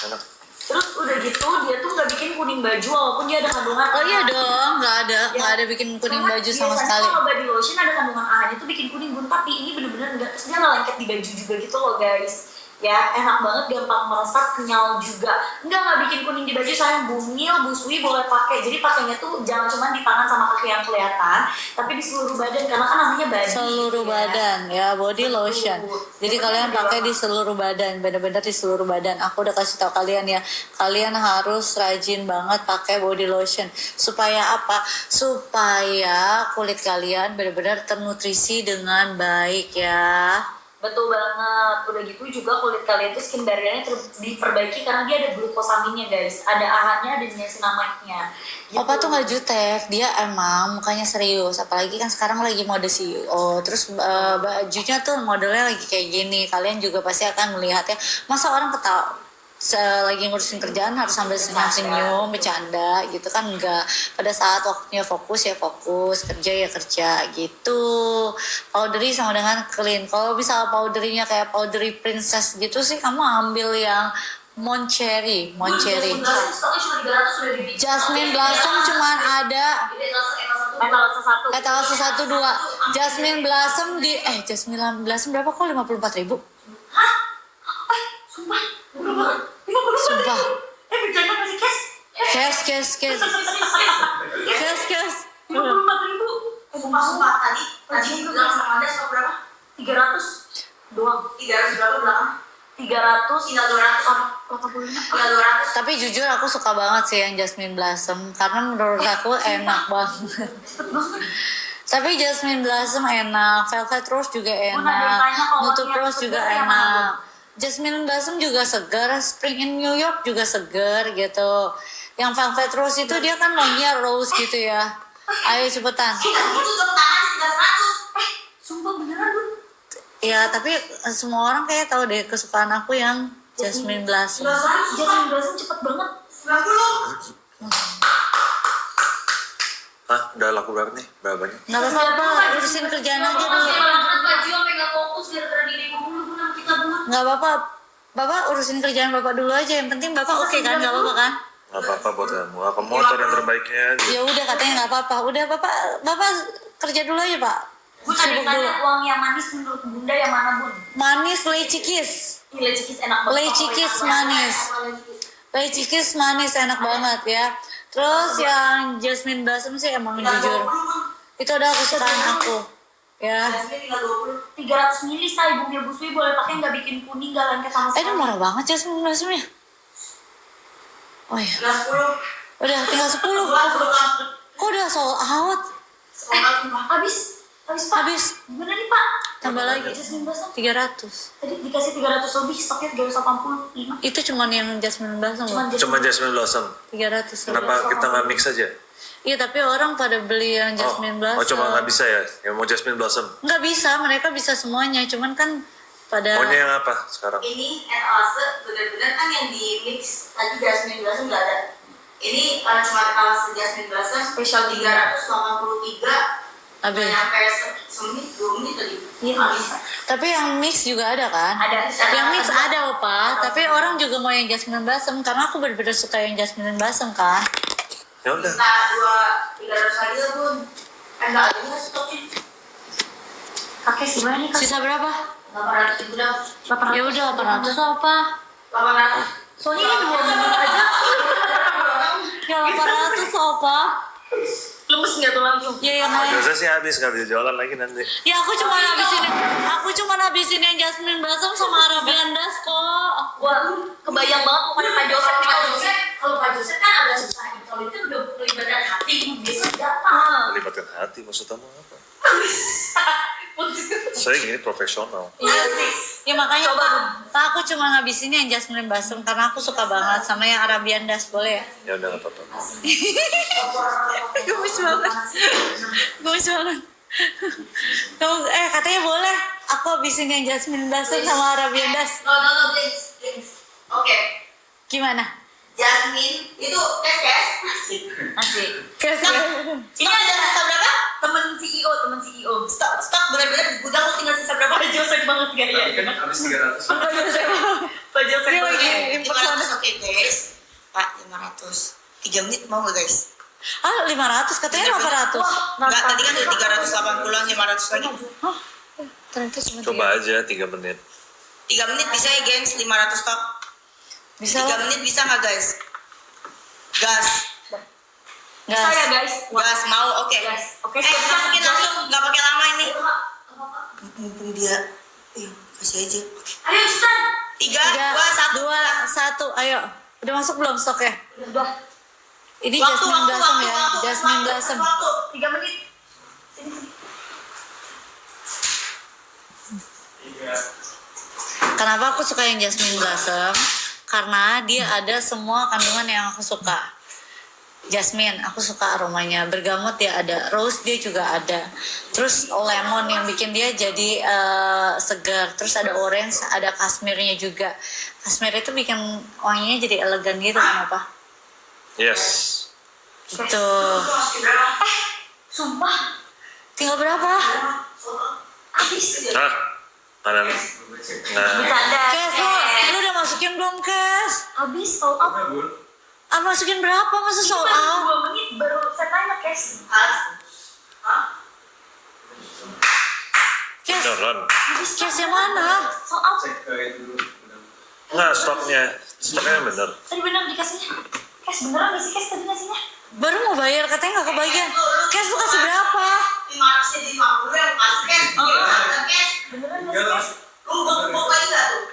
Enak. terus udah gitu dia tuh nggak bikin kuning baju walaupun dia ada kandungan Oh iya AHA. dong, nggak ada bikin kuning Karena baju sama biasanya sekali. kalau body lotion ada kandungan AHA itu bikin kuning Bun, tapi ini bener-bener enggak, terus dia nggak lengket di baju juga gitu loh guys. Ya enak banget, gampang meresap, kenyal juga. Nggak bikin kuning di baju, sayang. Bumil, busui boleh pakai. Jadi pakainya tuh jangan cuma di tangan sama kaki yang kelihatan, tapi di seluruh badan karena kan namanya body. Seluruh ya. badan ya, body Betul. lotion. Jadi kalian pakai di seluruh badan, bener-bener di seluruh badan. Aku udah kasih tahu kalian ya, kalian harus rajin banget pakai body lotion. Supaya apa? Supaya kulit kalian bener-bener ternutrisi dengan baik ya. Betul banget. Udah gitu juga kulit kalian tuh skin barrier-nya diperbaiki karena dia ada glukosaminnya guys. Ada AHA-nya dan niacinamide-nya. Gitu. Opa tuh nggak jutek, dia emang mukanya serius. Apalagi kan sekarang lagi mode CEO. Terus bajunya tuh modelnya lagi kayak gini. Kalian juga pasti akan melihatnya. Masa orang ketawa lagi ngurusin kerjaan harus sambil senyum-senyum, bercanda gitu kan, enggak. Pada saat waktunya fokus ya fokus, kerja ya kerja gitu. Powdery sama dengan clean. Kalau bisa powderynya kayak powdery princess gitu sih, kamu ambil yang Moncherry. Jasmine Blossom cuman ada etalase 1 2. Jasmine Blossom di Jasmine Blossom berapa kok? 54.000. Sumpah. Bercanda nggak sih, Kes? Kes. 54.000. Sumpah tadi itu bilang sama Anda stop berapa? 300 doang. 300 berapa belakang? 300 Tinggal 200 Tinggal 200 Tapi jujur aku suka banget sih yang Jasmine Blossom karena menurut aku enak banget. Tapi Jasmine Blossom enak, Velvet Rose juga ada yang enak, tanya kalau Nude yang Rose juga segar yang mana, enak. Jasmine Blossom juga segar, Spring in New York juga segar gitu. Yang Velvet Rose itu dia kan wanginya rose gitu ya. Ayo cepetan. Kita gitu dong tangan tinggal 100 sumpah beneran Bun. Ya tapi semua orang kayak tahu deh kesukaan aku yang Jasmine Blossom. Jasmine Blossom cepet banget. 90 Hah? Udah laku berapa nih? Berapanya? Nggak apa-apa, urusin kerjaan aja dulu. baju sampai nggak fokus gara-gara diri dulu Bun sama kita Bun. Nggak apa-apa, Bapak urusin kerjaan Bapak dulu aja. Yang penting Bapak oke kan, nggak apa-apa kan? Gak apa-apa buat kamu. Apa motor yang terbaiknya aja. Ya udah katanya nggak apa-apa. Udah Bapak kerja dulu aja Pak. Bun ada yang Sibuk dulu. tanya uang yang manis menurut Bunda yang mana Bun? Manis lychee-kiss. Lecikis enak banget. Lychee-kiss manis. Lychee-kiss manis enak banget ya. Terus yang Jasmine Blossom sih emang jujur. Itu adalah kesukaan aku. Ya. Tinggal 20 300 mili say Bumil Busui boleh pakai, nggak bikin kuning, nggak lengket sama Ini sekali. murah banget Jasmine Blossomnya. Oh iya. Tinggal 10 Udah tinggal 10. Kok udah sold out? Habis Pak. Habis. Gimana nih Pak? Tambah lagi. Jasmine Blossom 300. tadi dikasih 300 lebih, stoknya 385. Itu cuman yang Jasmine Blossom loh. Cuma Jasmine Blossom. 300 lebih. Kenapa kita nggak mix aja? Iya tapi orang pada beli yang Jasmine Blossom. Oh cuma nggak bisa ya? Yang mau Jasmine Blossom. Nggak bisa, mereka bisa semuanya. Cuman kan pada Maunya yang apa sekarang? Ini etalase bener-bener kan yang di mix tadi Jasmine Blossom nggak ada. Ini cuma etalase Jasmine Blossom Special 383 habis. nyampe semenit 2 menit tadi. Iya nggak bisa. Tapi yang mix juga ada kan? Ada. Yang mix ada Opa, tapi orang juga mau yang Jasmine Blossom karena aku bener-bener suka yang Jasmine Blossom kan. Ya udah. Kita 300 lagi lah Bun. Enggak ada nggak stoknya. Kakek gimana nih Kak? Sisa berapa? 800 ribu dah. Ya udah 800 apa? 800 Soalnya ini 2 menit aja. Ya 800 apa? Lemes nggak tuh langsung? Ya yang lain. Biasanya sih habis nggak bisa jualan lagi nanti. Ya aku cuma habisin yang Jasmine Blossom sama Arabian Dust kok. Wah, kebayang banget pokoknya Pak Joseph. Kalau Pak Joseph kan agak susah. Kalau itu udah melibatkan hati, biasanya gampang. Melibatkan hati maksudnya apa? Saya gini profesional. Iya sih. Ya makanya aku cuma ngabisinnya yang Jasmine Blossom karena aku suka banget sama yang Arabian Dust, boleh ya? Ya udah nggak apa-apa. Gemes banget. Gemes banget. Kamu katanya boleh. Aku habisin yang Jasmine Blossom sama Arabian Dust. No, please. Oke. Gimana? Jasmine itu kes. Asik. Ini ada sisa berapa? Temen CEO. Stok bener-bener di gudang lu tinggal sisa berapa? Pak Joseph banget kayaknya. Tadi kan habis 300. Pak Joseph Dia banget. lagi impor 500 sana. oke guys. Pak 500. 3 menit mau nggak guys? Ah 500 katanya 800. Enggak, tadi kan udah 380-an, 500 lagi. Hah? Ternyata cuma Coba aja 3 menit. 3 menit bisa ya gengs, 500 stok. Bisa 3 lah. menit bisa nggak guys? Gas. Bisa ya guys. Gas mau, oke. Guys, oke. Masukin langsung, nggak pakai lama ini. Mumpung dia, kasih aja. Ayo cepetan. 3, 2, 1. 2, 1, ayo. Udah masuk belum stoknya? Udah. Ini Jasmine Blossom ya, Jasmine Blossom. 3 menit. Kenapa aku suka yang Jasmine Blossom? Karena dia ada semua kandungan yang aku suka. Jasmine, aku suka aromanya. Bergamot dia ada, rose dia juga ada. Terus lemon yang bikin dia jadi segar. Terus ada orange, ada kasmirnya juga. Kasmir itu bikin wanginya jadi elegan gitu kan apa? Yes. Gitu. Sumpah. Tinggal berapa? Habis. Hah? Mana? Nah, Bercanda. Kes, lu udah masukin belum, Kes? Habis sold out. Udah, Bun. Ah, masukin berapa? Masa sold Baru out? 2 menit baru saya tanya Kes. Kes, beneran. Kes yang mana? Sold out. Cek ke itu dulu. Nggak, stoknya bener. Tadi bener dikasihnya. Kes beneran gak sih Kes tadi ngasihnya? Baru mau bayar, katanya nggak kebagian. Kes, lu kasih berapa? 500 jadi 50 yang kasih cash. Ada cash. Beneran gak Enggak sih lah. Kes? Lu mau lagi nggak tuh?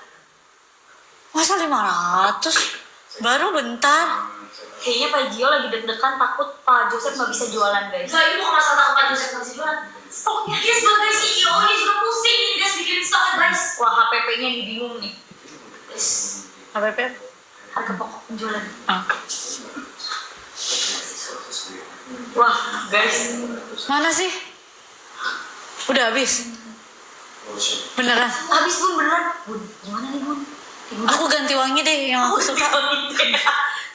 Masa 500? Baru bentar. Kayaknya Pak Gio lagi deg-degan takut Pak Joseph nggak bisa jualan guys. Enggak, ini bukan masalah takut Pak Joseph nggak bisa jualan. Stoknya dia sebagai CEO-nya juga pusing ini guys bikin stok guys. Wah HPP-nya nih bingung nih. Guys, HPP? harga pokok penjualan. Ah. Wah guys, Mana sih? Udah habis? Beneran? habis Bun beneran. Bun, gimana nih Bun? Aku ganti wangi deh yang aku suka.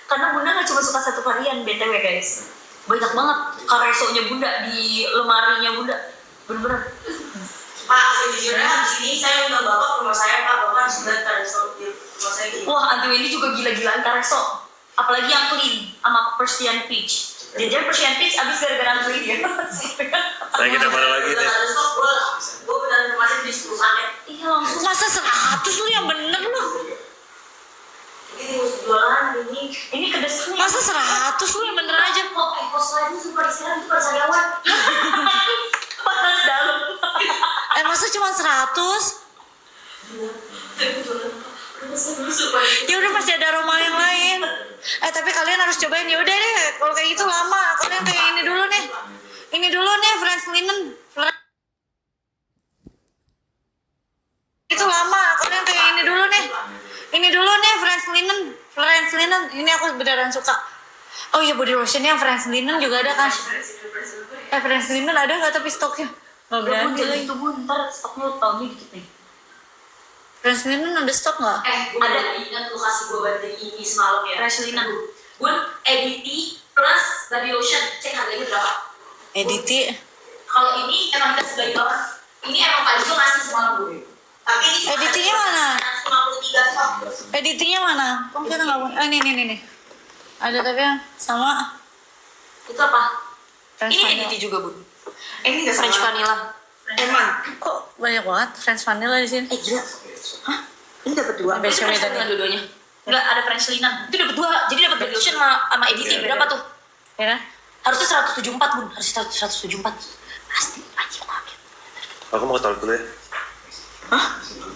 Karena Bunda nggak cuma suka satu varian BTW guys. Banyak banget karesonya Bunda di lemarinya Bunda. Bener-bener. Pak, sejujurnya habis ini saya undang bapak ke rumah saya, Pak. Bapak harus belajar di rumah saya gitu. Wah, Anti Wendy juga gila-gilaan kareso. Apalagi yang clean sama Persian Peach. Jajan Persian Peach abis gara-gara clean ya. Saya kita mana lagi nih? Ada stok, gue benar kemarin di 10 paket. Iya langsung. Masa 100 lu yang bener lu? Ini harus jualan ini. Ini kedesannya. Masa 100 lu yang bener aja? kok kos lain super istirahat itu karyawan. Panas dalam. Masa cuma 100? Ya udah masih ada aroma yang lain. Tapi kalian harus cobain. Ya udah deh, kalau kayak gitu lama. Kalian kayak ini dulu nih. Ini dulu nih French Linen. Itu lama. Kalian kayak ini dulu nih. Ini dulu nih French Linen. French Linen. Ini aku beneran suka. Oh iya, body lotionnya French Linen juga ada kan? French Linen ada nggak tapi stoknya? Nggak Bun, berani jadi lagi. itu Bun, ntar stoknya tahunnya dikit nih. French Linen ada stok nggak? Ada ingat lu kasih gue bantuin ini semalam ya. Fresh linen. Bun, EDT plus body lotion. Cek harganya berapa? Editi. Kalau ini emang dikasih bagi banget. Ini emang Pak Jo ngasih semalam Bun. Tapi ini cuma Editinya mana? 153 stok. Editinya mana? Kok kita nggak punya? Nih. Ada tapi yang sama. Itu apa? French Ini vanilla. EDT juga Bun. Ini nggak French sama. vanilla. Emang. Kok banyak banget French vanilla di sini? Gila. Ini dapat 2. Beda French beda vanilla nih. dua-duanya. Enggak ada French linen. Itu dapat 2. Jadi dapat body lotion sama editing. Berapa tuh? Ya kan? Harusnya 174, Bun. Harusnya 174. Pasti anjir kaget. Aku mau taruh dulu ya. Hah?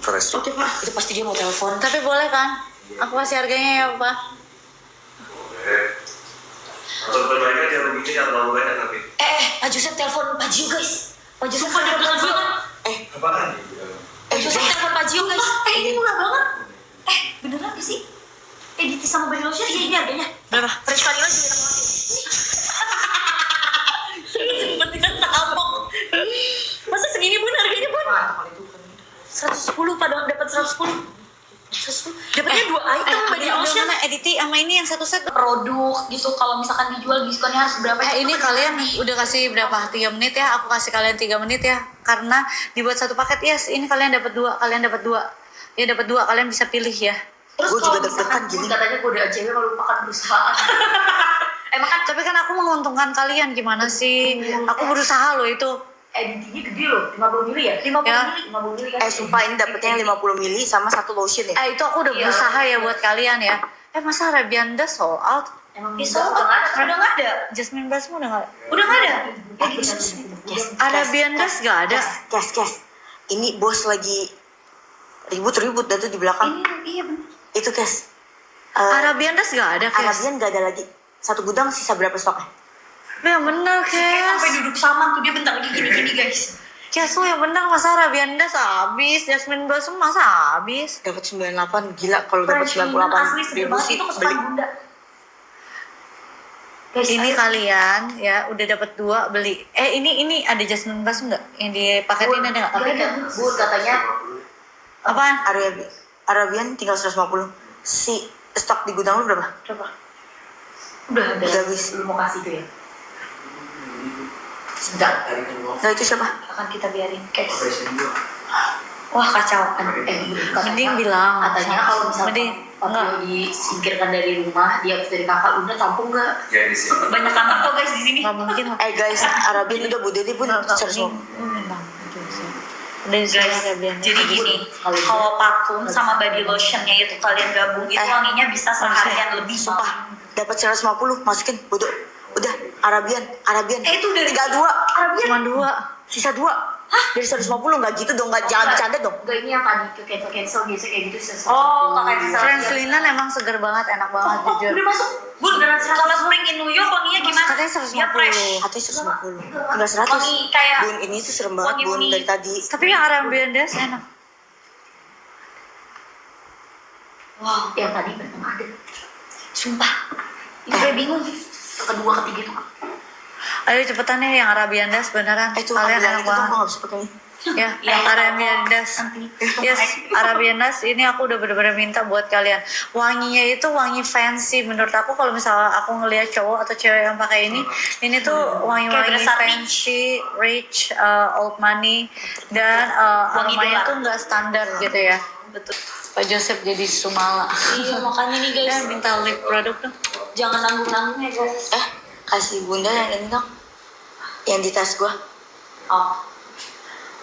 Ke resto. Oke, Pak. Itu pasti dia mau telepon. Tapi boleh kan? Aku kasih harganya ya, Pak. Atau perbaikan yang begini yang terlalu banyak tapi. Pak Joseph telepon Pak Gio, guys. Pak Joseph telepon Pak Gio. Apaan? Joseph telepon Pak Gio, guys. Ini murah banget. Beneran gak sih? Edit sama body lotion ini harganya. Berapa? Fresh Vanilla juga enak banget. Sepentingan sabok. Masa segini Bun harganya Bun? 110 padahal dapat 110. 110. Dapatnya 2 item body lotion. Mana editi sama ini yang satu set? Produk gitu kalau misalkan dijual diskonnya harus berapa? Ini kalian udah kasih berapa? 3 menit ya? Aku kasih kalian 3 menit ya. Karena dibuat satu paket, yes. Ini kalian dapat 2, kalian dapat 2. Ya dapat 2, kalian bisa pilih ya. Terus Gua kalau juga misalkan deg-degan gini. katanya kode ACW melupakan perusahaan. Emang kan Tapi kan aku menguntungkan kalian gimana sih? Aku berusaha loh itu. editingnya gede loh, 50 mili ya? 50 Ya. mili, 50 mili kan? Sumpah ini dapetnya yang 50 mili sama 1 lotion ya. Itu aku udah Iya. berusaha ya buat kalian ya. Iya, Masa Arabian Dust sold out? Emang sold udah out. nggak ada, udah nggak ada. Jasmine Blossom udah nggak ada. Udah nggak ada. Arabian Dust nggak ada. Kes. Ini bos lagi ribut-ribut dah tuh di belakang. Iya bener. Itu Kes. Arabian Dust nggak ada, Kes. Arabian gak ada lagi. 1 gudang sisa berapa stoknya? Lu yang bener, Kayak sampai Kes. duduk saman tuh dia bentar lagi gini-gini guys. Kes, lu yang bener. Masa Arabian Dust habis? Jasmine Blossom masa habis? Dapat 98, gila kalau dapat 98 asli seger ribu banget sih itu beli. kesukaan Bunda. Guys, Ini ayo. kalian ya udah dapat 2 beli. Ini ada Jasmine Blossom nggak? Yang dipaketin ada nggak? Tapi kan Bun katanya Apaan? Arabian tinggal 150. Si stok di gudang lu berapa? coba. Udah ada. Udah habis. Lu mau kasih tuh ya? Sebentar. Nah itu siapa? Akan kita biarin cash. Wah kacau. Mending bilang. Katanya kalau misalnya Mending Papio disingkirkan dari rumah, dia dari kakak Bunda tampung nggak? Ya di sini. Banyak anak kok guys di sini. Nggak mungkin. Guys, Arabian udah bude pun 150. Udah Guys, jadi gini, kalau parfum sama body lotionnya itu kalian gabung, itu wanginya bisa seharian lebih. Sumpah, dapat 150, masukin bodoh. Udah, Arabian. Itu dari tinggal 2. Arabian. Cuma 2. Sisa 2. Dari 150 enggak gitu dong, jangan bercanda dong. Enggak, ini yang tadi ke cancel biasa kayak gitu. Oh, kakak French linen emang seger banget, enak banget jujur. Udah masuk. Bun, beneran 100. Kalau spring in New York wanginya gimana? Katanya Dia fresh. 150. Katanya 150. Enggak 100. Wangi kayak Bun, ini tuh serem banget, Bun, wangi-wangi. dari tadi. Tapi yang Arabian Dust enak. wow, yang tadi memang ada. Sumpah. Itu kayak bingung. Kedua, ketiga tuh. Ayo cepetan nih yang Arabian Dust beneran. Itu Kalian bilang enak itu tuh banget. gua gak bisa pakai ini. Ya, Ya, Arabian Dust. nanti. Yes, Arabian Dust ini aku udah bener-bener minta buat kalian. Wanginya itu wangi fancy. Menurut aku kalau misalnya aku ngelihat cowok atau cewek yang pakai ini tuh Kayak wangi-wangi berasa fancy, rich, old money, dan Wangi aromanya dolar. tuh nggak standar gitu ya. Betul. Pak Joseph jadi Sumala. Iya, makanya nih guys. Minta lip produk dong. Jangan nanggung-nanggung ya guys. Kasih Bunda yang ini dong. Yang di tas gua. Oh.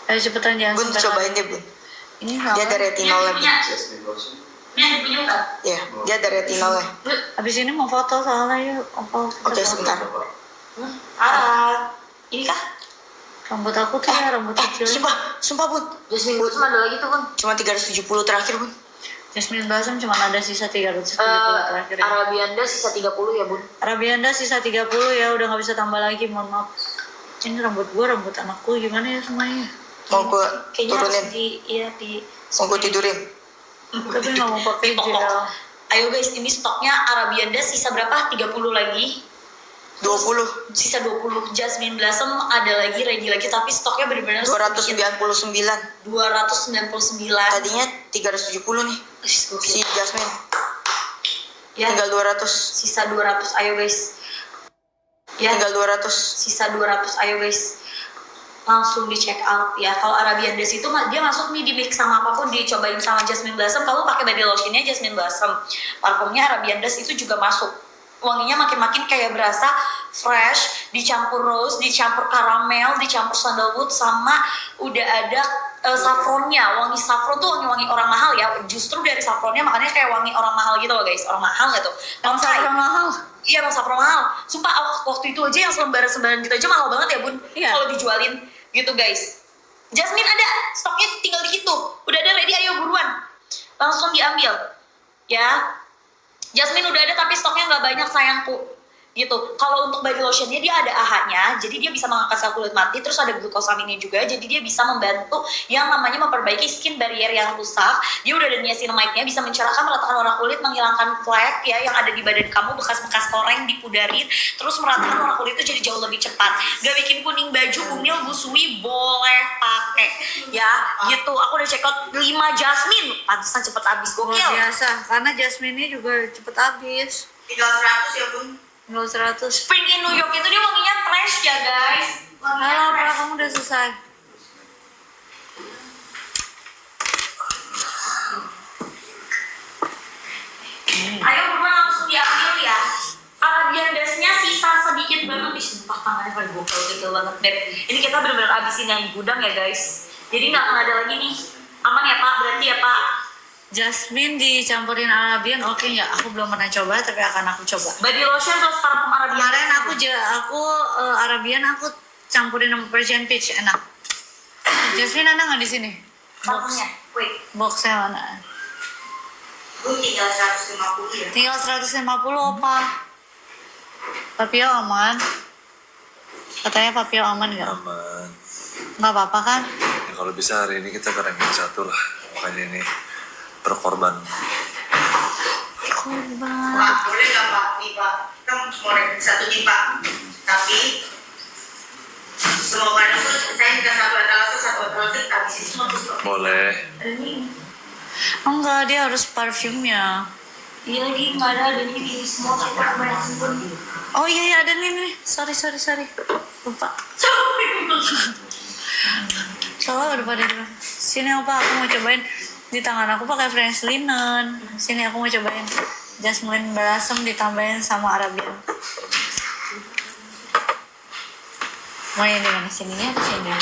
Ayo cepetan jangan Bun, sampai cobain lama. deh, Bun. Ini Dia ada sama. retinolnya, Bun. Jasmine Blossom. Ini yang punya bukan? Ya, dia ada retinolnya. Abis ini mau foto soalnya yuk. Oke, sebentar. Ini kah? Rambut aku tuh ya rambut kecil. Sumpah, Bun. Jasmine Blossom ada lagi tuh kan? Cuma 370 terakhir, Bun. Jasmine Blossom cuma ada sisa 370 terakhir ya. Arabian Dust sisa 30 ya bun. Arabian Dust sisa 30 ya, udah gak bisa tambah lagi, mohon maaf. Ini rambut gue, rambut anakku gimana ya semuanya? Mau gua Kayaknya harus turunin. Mau gua tidurin. Tapi gak mau pakai gel. Ayo guys, ini stoknya Arabian Dust sisa berapa? 30 lagi. 20. Sisa 20. Jasmine Blossom ada lagi, ready lagi, tapi stoknya benar-benar 299. 299. Tadinya 370 nih. Si Jasmine. Ya, Tinggal 200. sisa 200. Ayo guys. Ya, Tinggal 200. sisa 200. Ayo guys. Langsung di check out ya. Kalau Arabian Dust itu dia masuk nih di mix sama apapun, dicobain sama Jasmine Blossom. Kalau pakai body lotionnya Jasmine Blossom, parfumnya Arabian Dust itu juga masuk. Wanginya makin-makin kayak berasa fresh, dicampur rose, dicampur karamel, dicampur sandalwood, sama udah ada saffronnya. Wangi saffron tuh wangi-wangi orang mahal ya. Justru dari saffronnya makanya kayak wangi orang mahal gitu loh guys. Orang mahal gak tuh? Bang saffron mahal. Iya, bang saffron mahal. Sumpah waktu itu aja yang selembaran-selembaran gitu aja mahal banget ya bun. Iya. Kalau dijualin gitu guys. Jasmine ada, stoknya tinggal dikit tuh. Udah ada ready, ayo buruan. Langsung diambil. Ya. Jasmine udah ada tapi stoknya nggak banyak sayangku. Gitu. Kalau untuk body lotionnya dia ada AHA-nya, jadi dia bisa mengangkat sel kulit mati, terus ada glukosaminnya juga, jadi dia bisa membantu yang namanya memperbaiki skin barrier yang rusak. Dia udah ada niacinamide-nya, bisa mencerahkan, meratakan warna kulit, menghilangkan flek ya yang ada di badan kamu, bekas-bekas koreng dipudarin, terus meratakan warna kulit itu jadi jauh lebih cepat. Gak bikin kuning baju, bumil, busui, boleh pakai ya. Gitu. Aku udah check out 5 Jasmine, pantesan cepet habis, Luar gokil. biasa, karena Jasmine-nya juga cepet habis. Tinggal 100 ya bun. Nggak 100. Spring in New York itu dia wanginya fresh ya guys. Wanginya Halo, fresh. Pra, kamu udah selesai? Ayo buruan langsung diambil ya. Arabian dust-nya sisa sedikit banget. Ih, sumpah tangannya pada gokil banget Beb. Ini kita bener-bener abisin yang di gudang ya guys. Jadi nggak akan ada lagi nih. Aman ya Pak? Berarti ya Pak? Jasmine dicampurin Arabian, oke nggak? Aku belum pernah coba, tapi akan aku coba. Body lotion terus parfum Arabian. Kemarin aku Arabian aku campurin sama Persian Peach, enak. Jasmine ada nggak di sini? Parfumnya. Wait. Boxnya mana? Bun tinggal 150 ya. Tinggal 150 opa. Papio aman? Katanya Papio aman nggak? Aman. Nggak apa-apa kan? Ya kalau bisa hari ini kita ke ranking 1 lah. Makanya ini berkorban. Korban. Pak, boleh nggak Pak? Nih Pak, kita mau ranking 1 nih Pak. Tapi semua barang saya minta satu etalase kita habisin semua terus Pak. Boleh. Enggak, dia harus parfumnya. Iya lagi nggak ada ini semua kita banyak pun. Oh iya ada nih. Sorry. Lupa. Soalnya udah pada bilang, sini opa aku mau cobain. Di tangan aku pakai French linen. Sini aku mau cobain jasmine balsam ditambahin sama Arabian. Mau yang di mana? Sininya atau sini?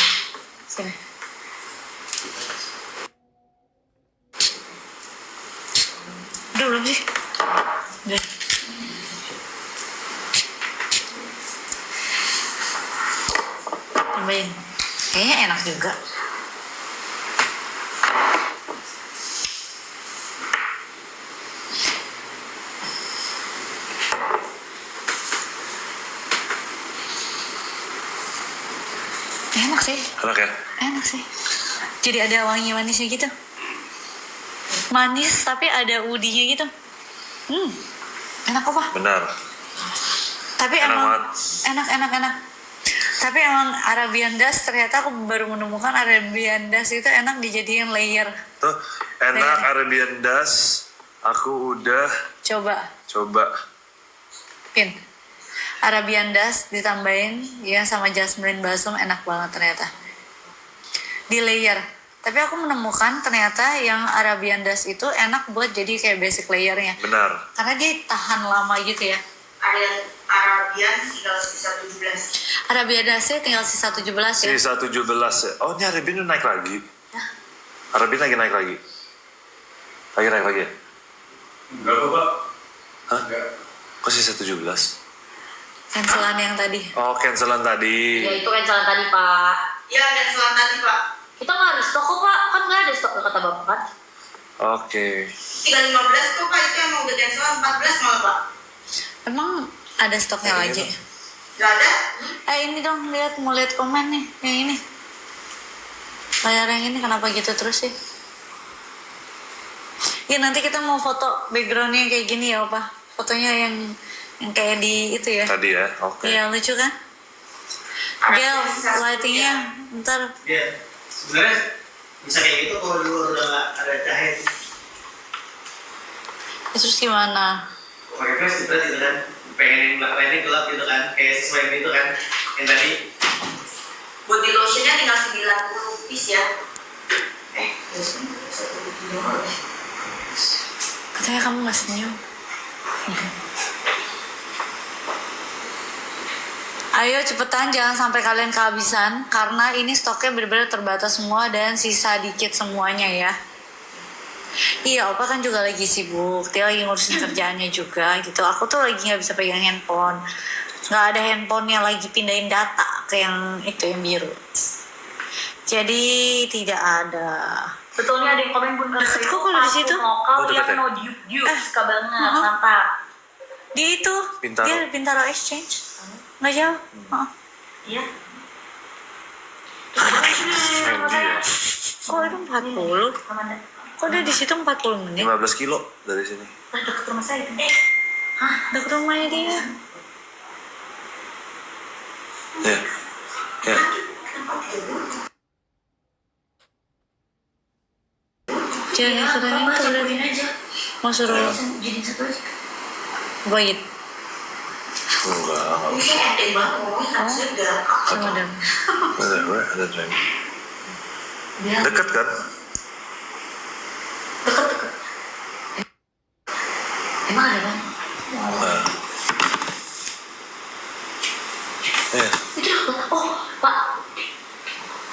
Sini. Udah belum sih? Udah. Tambahin. Kayaknya enak juga. Enak sih. Enak ya? Enak sih. Jadi ada wangi manisnya gitu. Manis tapi ada udinya gitu. Enak apa? Benar. Tapi Enak emang banget. enak. Tapi emang Arabian dust ternyata aku baru menemukan Arabian dust itu enak dijadiin layer. Tuh, enak Arabian dust. Aku udah Coba, coba. Arabian dust ditambahin ya sama jasmine balsam enak banget ternyata. Di layer. Tapi aku menemukan ternyata yang Arabian dust itu enak buat jadi kayak basic layernya. Benar. Karena dia tahan lama gitu ya. Ada Arabian tinggal sisa 17. Arabian dustnya tinggal sisa 17 ya. Sisa 17 ya. Oh, ini Arabian udah naik lagi. Arabian lagi naik lagi. Lagi naik lagi ya? Enggak kok Pak. Hah? Enggak. Kok sisa 17? Cancelan yang tadi. Oh, cancelan tadi. Ya itu cancelan tadi Pak. Ya, dan setelah tadi Pak. Kita nggak ada stok kok Pak. Kan nggak ada stok kata Bapak kan. Oke. Tinggal 15 kok Pak, itu yang mau udah cancel 14 malah Pak. Emang ada stoknya Ada lagi? gitu. Gak ada? Ini dong, mau lihat komen nih, yang ini. Layar yang ini kenapa gitu terus sih? Ya nanti kita mau foto backgroundnya kayak gini ya Opa. Fotonya yang kayak di itu ya. Tadi ya, oke. Iya lucu kan? Gel, lightingnya ntar. Iya. Sebenarnya bisa kayak gitu kalau dulu udah nggak ada cahaya. Terus gimana? Pakai flash juga gitu kan. Pengen lainnya gelap gitu kan. Kayak sesuai itu kan. Yang tadi. Body lotionnya tinggal 90 piece ya. Lotion 1 kilo. Katanya kamu nggak senyum. Ayo cepetan, jangan sampai kalian kehabisan karena ini stoknya benar-benar terbatas semua dan sisa dikit semuanya ya. Iya, Opa kan juga lagi sibuk, dia lagi ngurusin kerjaannya juga gitu. Aku tuh lagi nggak bisa pegang handphone, nggak ada handphonenya lagi pindahin data ke yang itu yang biru. Jadi tidak ada. Betulnya ada yang komen Bun Deket kok kalau di situ. lokal Oh, deket yang ya? no diuk suka banget, mantap. Di itu, Bintaro. dia Bintaro Exchange, nggak jauh. Heeh. Iya. Handy ya. Kok itu 40? Amanda. Kok dia di situ 40 menit? 15 kilo dari sini. Nah, deket rumah saya itu. Dekat rumahnya dia. Ya. Ya. Jangan ikutan itu berarti. aja. Mau suruh Jadi satu aja. wait Enggak. Ini ada banget ngomongin harusnya udah sama dan. Ada tren. Deket kan? Deket. Emang ada bang? Nah. Iya. Itu deket. Oh, Pak.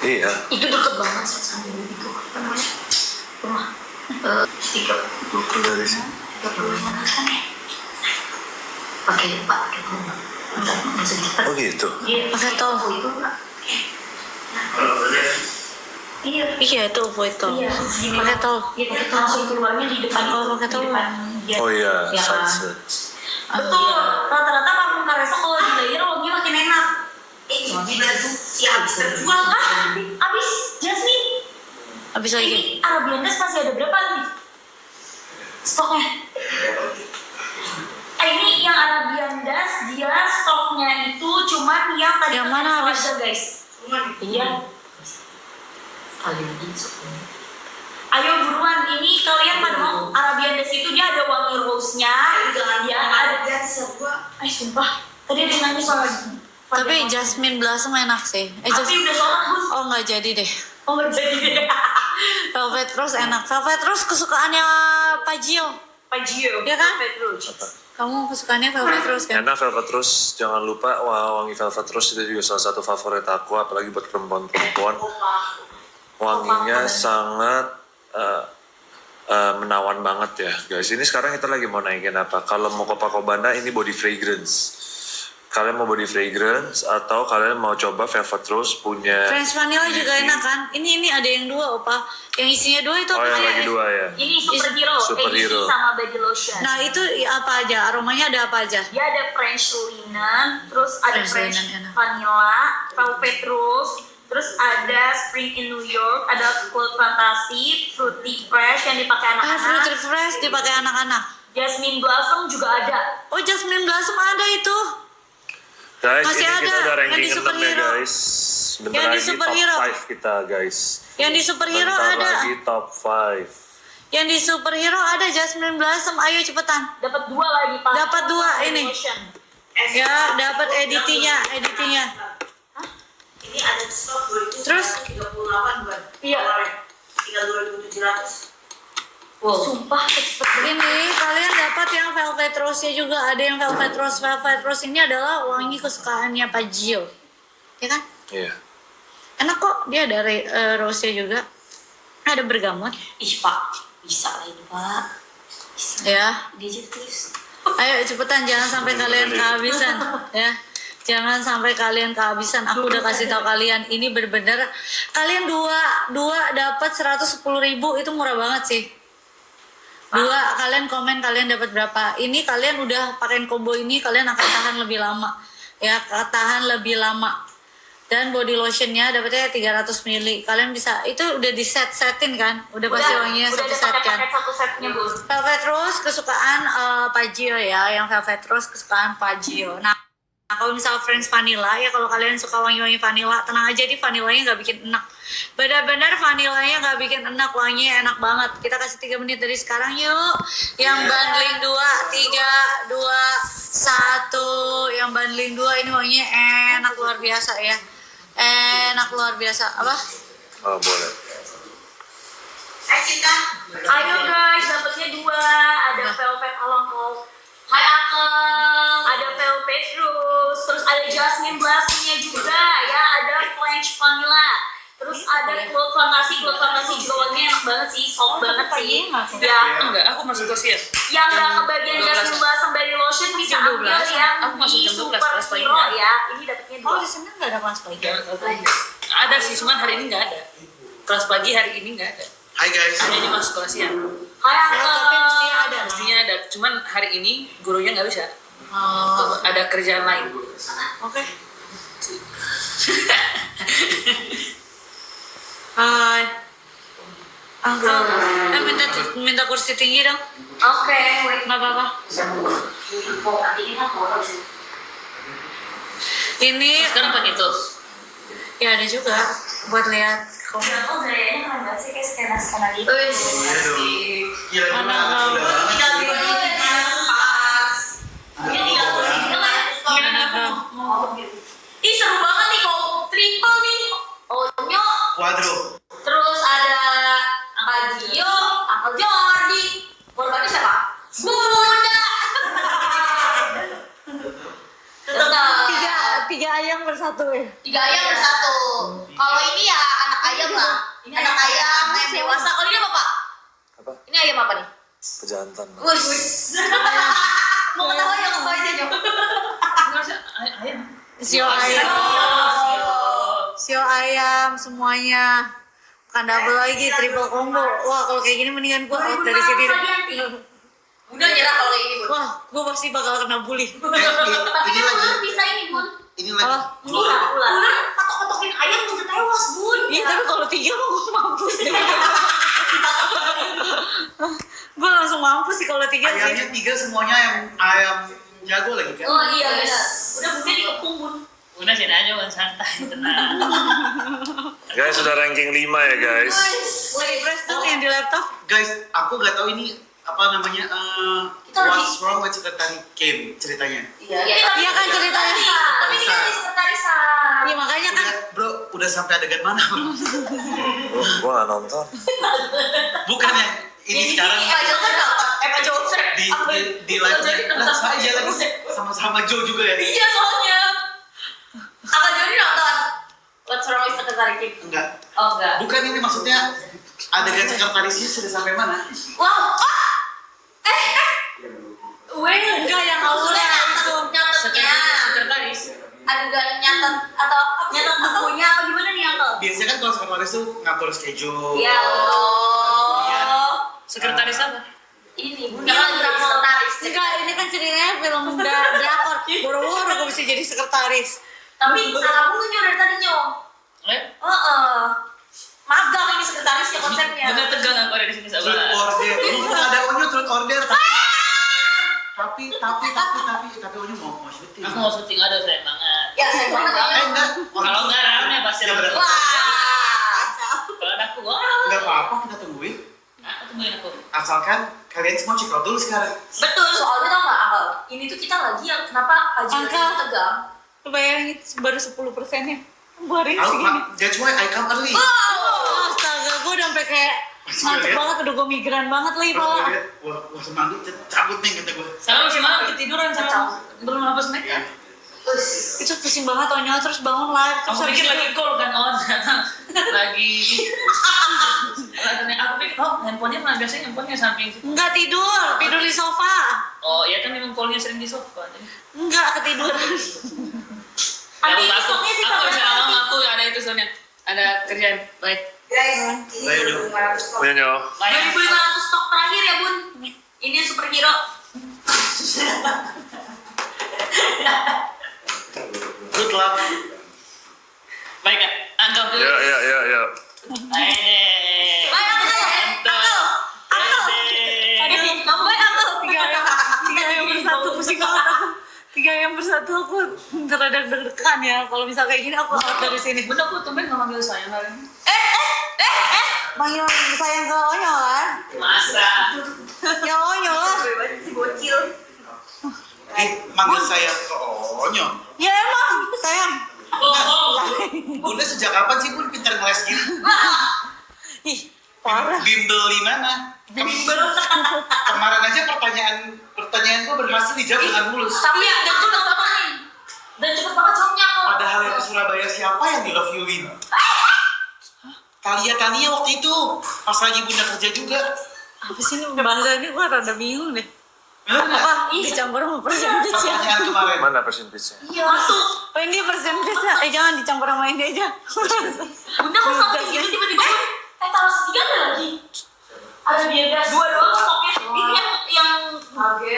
Iya. Itu deket banget sama itu. Apa namanya? Rumah. 20 dari sini. 30 kan ya? Pakai Pak, pakai tol. Nggak usah cepat. Oh gitu. Iya, Pakai tol. Itu Pak. Kalau udah Iya. Iya itu UFO itu. Iya, Pakai tol. Iya, pakai tol langsung keluarnya di depan. Oh, itu, pakai tol. Di depan dia. Oh iya, Ya kan? sunset. Betul. Rata-rata parfum Kareso kalau di layer wanginya makin enak. gimana tuh siap terjual Ah, abis Jasmine. Habis lagi. Ini Arabian Dust masih ada berapa nih? Stoknya? Ini yang Arabian Dust dia stoknya itu cuman yang tadi Yang kita mana jual habis? aja, guys. Iya. Kali lagi stoknya. Ayo buruan, ini kalian pada mau Arabian Dust itu dia ada wangi rose-nya, jangan dia ada ada. sebuah Sumpah, tadi ada yang nanya soal. Tapi Jasmine Blossom enak sih. Tapi udah sholat Bun. Oh nggak jadi deh. Oh nggak jadi deh. Velvet Rose enak. Velvet Rose kesukaannya Pak Gio. Pajio. Iya kan? Petrus. Kamu kesukaannya Velvet Rose kan? Enak Velvet Rose, jangan lupa wangi Velvet Rose itu juga salah satu favorit aku, apalagi buat perempuan-perempuan. Wanginya sangat menawan banget ya guys. Ini sekarang kita lagi mau naikin apa? Kalau mau Copacabana ini body fragrance. Kalian mau body fragrance atau kalian mau coba Velvet Rose punya? French Vanilla juga enak kan? Ini ada yang dua opa. Yang isinya dua itu Oh apa yang sih? lagi dua ya. Ini superhero, Superhero. edisi sama body lotion. Nah itu apa aja? Aromanya ada apa aja? Dia ada French linen, terus ada French French linen enak. vanilla, velvet rose, terus ada spring in New York, ada cold fantasy, fruity fresh yang dipakai Ah, fruit anak-anak. fresh dipakai anak-anak. Jasmine blossom juga ada. Oh Jasmine Blossom ada itu. Guys, Masih ini kita ada, udah yang ranking di 6 ya superhero. guys. Bentar Yang di lagi superhero. top 5 kita guys. Yang di superhero Bentar ada. lagi top 5. Yang di superhero ada Jasmine Blossom. Ayo cepetan. Dapat dua lagi Pak. Dapat dua, Body ini. lotion. Ya dapat editinya. ini ada stok 2038 Terus? buat Iya. tinggal 2700. Wow. Sumpah cepet banget. Ini kalian dapat yang Velvet Rose-nya juga. Ada yang Velvet Rose. Velvet Rose ini adalah wangi kesukaannya Pak Gio. Ya kan? Iya. Enak kok. Dia ada rose-nya juga. Ada bergamot. Ih Pak, bisa lah ini Pak. Bisa. Ya. Dia aja terus. Ayo cepetan. Jangan sampai kalian kehabisan. Ya. Jangan sampai kalian kehabisan. Aku udah kasih tahu kalian. Ini bener-bener. Kalian dua dapat 110.000. Itu murah banget sih. Dua, kalian komen kalian dapat berapa. Ini kalian udah pakein combo ini, kalian akan tahan lebih lama. Ya, tahan lebih lama. Dan body lotionnya dapetnya 300 ml. Kalian bisa, itu udah di setin kan? Udah pasti wanginya udah satu ada set kan? paket satu setnya Bu. Velvet Rose kesukaan Pak Gio ya. Yang Velvet Rose kesukaan Pak Gio. Nah, kalau misal French Vanilla ya, kalau kalian suka wangi-wangi vanilla, tenang aja, di vanillanya nggak bikin enak. Benar-benar vanillanya nggak bikin enak, wanginya enak banget. Kita kasih 3 menit dari sekarang yuk. Yang bundling 2, 3, 2, 1. Yang bundling 2 ini wanginya enak luar biasa ya. Enak luar biasa. Apa? Oh boleh. Hai Cinta. Ayo guys, dapatnya dua. Ada velvet along. Hai Akel. Ada velvet rose. Terus ada jasmine blossom-nya juga ya, ada French vanilla. Terus ada cloud fantasi juga wanginya enak banget sih, soft banget sih. Ya, Enggak, aku masuk ke siang. yang nggak kebagian 12. jasmine blossom dari lotion bisa Jam 12. ambil yang Aku masuk di jam 12 super kelas hero paginya. ya. Ini dapetnya Oh, 2. di sana nggak ada kelas pagi. Jangan terlalu pagi. Ada sih, cuman hari ini nggak ada. Kelas pagi hari ini nggak ada. Hai guys. Hanya masuk kelas siang. Hai Ya, tapi mestinya ada. Mestinya ada, cuman hari ini gurunya nggak bisa. Oh, Ada kerjaan lain. oke. Hai. Uncle, minta kursi tinggi dong. Oke, wait. Nggak apa-apa. Ini Sekarang pakai itu. ya ada juga buat lihat. Oh, gayanya keren banget sih, kayak skena-skena gitu. Gila Mana gila. Ih, seru banget nih kok, triple nih. Onyo, Quadro. terus ada Angka Gio, Uncle Jordi. Korbannya siapa? Bunda. Tetap. Tiga ayam bersatu ya. 3 ayam bersatu. Kalau ini ya anak ayam lah. Anak ayam yang dewasa. Kalau ini apa, Pak? Apa? Ini ayam apa nih? Pejantan. Wus. Mau ketawa ya ketawa aja, Jo. Ayam. Sio ayam. Sio ayam semuanya. Bukan double lagi, triple combo. Wah, kalau kayak gini mendingan gua out dari sini deh. Udah nyerah kalau kayak gini, Bun. Wah, gua pasti bakal kena bully. Tapi Ini kan lagi. ular bisa ini, Bun. Ini Apa? lagi. Ular patok-patokin ayam bisa tewas, Bun. Iya, tapi kalau tiga mah gua mampus deh. Gua langsung mampus sih kalau tiga sih. Ayamnya 3 semuanya ayam jago lagi kan? Oh iya, benar. Udah Bunda dikepung, Bun. Udah sini aja, Bang, santai, tenang. Guys, sudah ranking 5 ya guys. Mulai refresh tuh yang di laptop. Guys, aku gak tahu ini apa namanya Kita lagi- What's Wrong with Secretary Kim ceritanya. Iya, Iya kan ceritanya. Tapi ini kan di sekretarisan. Iya, makanya kan. Udah, bro, udah sampai adegan mana bro? Gua nggak nonton. Bukan yang ini sekarang Pak Joker nonton. Pak Joker. di live lah aja lagi sama-sama Joe juga ya. Iya, soalnya. Kakak Joni nonton. What's Wrong with Secretary Kim? Enggak. Oh, enggak. Bukan ini maksudnya adegan sekretarisnya sudah sampai mana? Wow. Weh, Enggak, yang awalnya itu. nyatetnya. Sekretaris. Adegan nyatet atau nyatet bukunya apa gimana nih, Uncle? Biasanya kan kalau sekretaris tuh ngatur schedule. Ya Allah. Sekretaris apa? Ini Bunda kan jadi sekretaris. Enggak, ini kan ceritanya film drakor. Boro-boro gue bisa jadi sekretaris. Tapi salah mulu Nyo dari tadi Nyo. Magang ini sekretarisnya konsepnya. Bener tegang aku ada di sini Truth sabar. order. Mumpung ada Onyo truth order. Tapi Onyo mau syuting. Aku mau syuting, ada sayang banget. Ya, sayang banget ya. Enggak. Kalau nggak rame pasti Ya, rame. bener. Wah. Kalau ada aku, wah. Enggak apa-apa kita tungguin. Aku tungguin aku. Asalkan kalian semua check out dulu sekarang. Betul, soalnya tau gak Uncle? Ini tuh kita lagi yang kenapa Haji Uncle. lagi tegang. Bayangin baru 10%-nya. Gua hari Tahu, segini. that's why I come early. Oh, astaga, gue udah sampai kayak ngantuk banget, udah gue migran banget lagi Pas gue pala. liat, wah semanggut cabut nih kata gue. Sama si malam ketiduran sama belum apa snack ya. Itu pusing banget Onyo, terus bangun live. Terus Aku habis pikir itu- lagi call kan on lagi. Aku pikir handphonenya mana biasanya handphonenya samping situ. Enggak tidur di sofa. Oh iya kan memang callnya sering di sofa. Jadi. Enggak ketiduran. Tapi Ya, aku besoknya sih aku kapan bisa lagi? ngomong aku ada itu soalnya ada kerjaan baik. Guys, Baik, ini Nyo. 2.500 stok. Punya Nyo. 2.500 stok terakhir ya Bun. Ini yang superhero. Good luck. Baik kak, anggap dulu. Ya. Ayo. Bye Uncle. Aduh, Bye Uncle. tiga ayam bersatu, pusing banget aku. 3 ayam bersatu aku terhadap deg-degan ya. Kalau misal kayak gini aku out dari sini. Bunda aku tumben nggak manggil saya hari ini. Manggil sayang ke Onyo kan? Masa? Ya Onyo lah. Si bocil. Manggil saya ke Onyo. Ya emang sayang. Bunda sejak kapan sih Bun pintar ngeles gini? Ih, parah. Bimbel di mana? Kemarin aja pertanyaan gue berhasil dijawab dengan mulus. Tapi yang itu nonton nih. Dan cepet banget jawabnya kok. Padahal yang ke Surabaya siapa yang di love you-in? Tania waktu itu pas lagi Bunda kerja juga. Apa sih ini bahasanya gue rada bingung deh. Bener nggak? Apa? Dicampur sama percentage ya? Pertanyaan kemarin. Mana persentasenya? Iya masuk. Oh ini percentage ya? Jangan dicampur sama ini aja. Bunda kok sampai gitu tiba-tiba taruh setiga ada lagi. Ada dia dua doang stoknya. Ini yang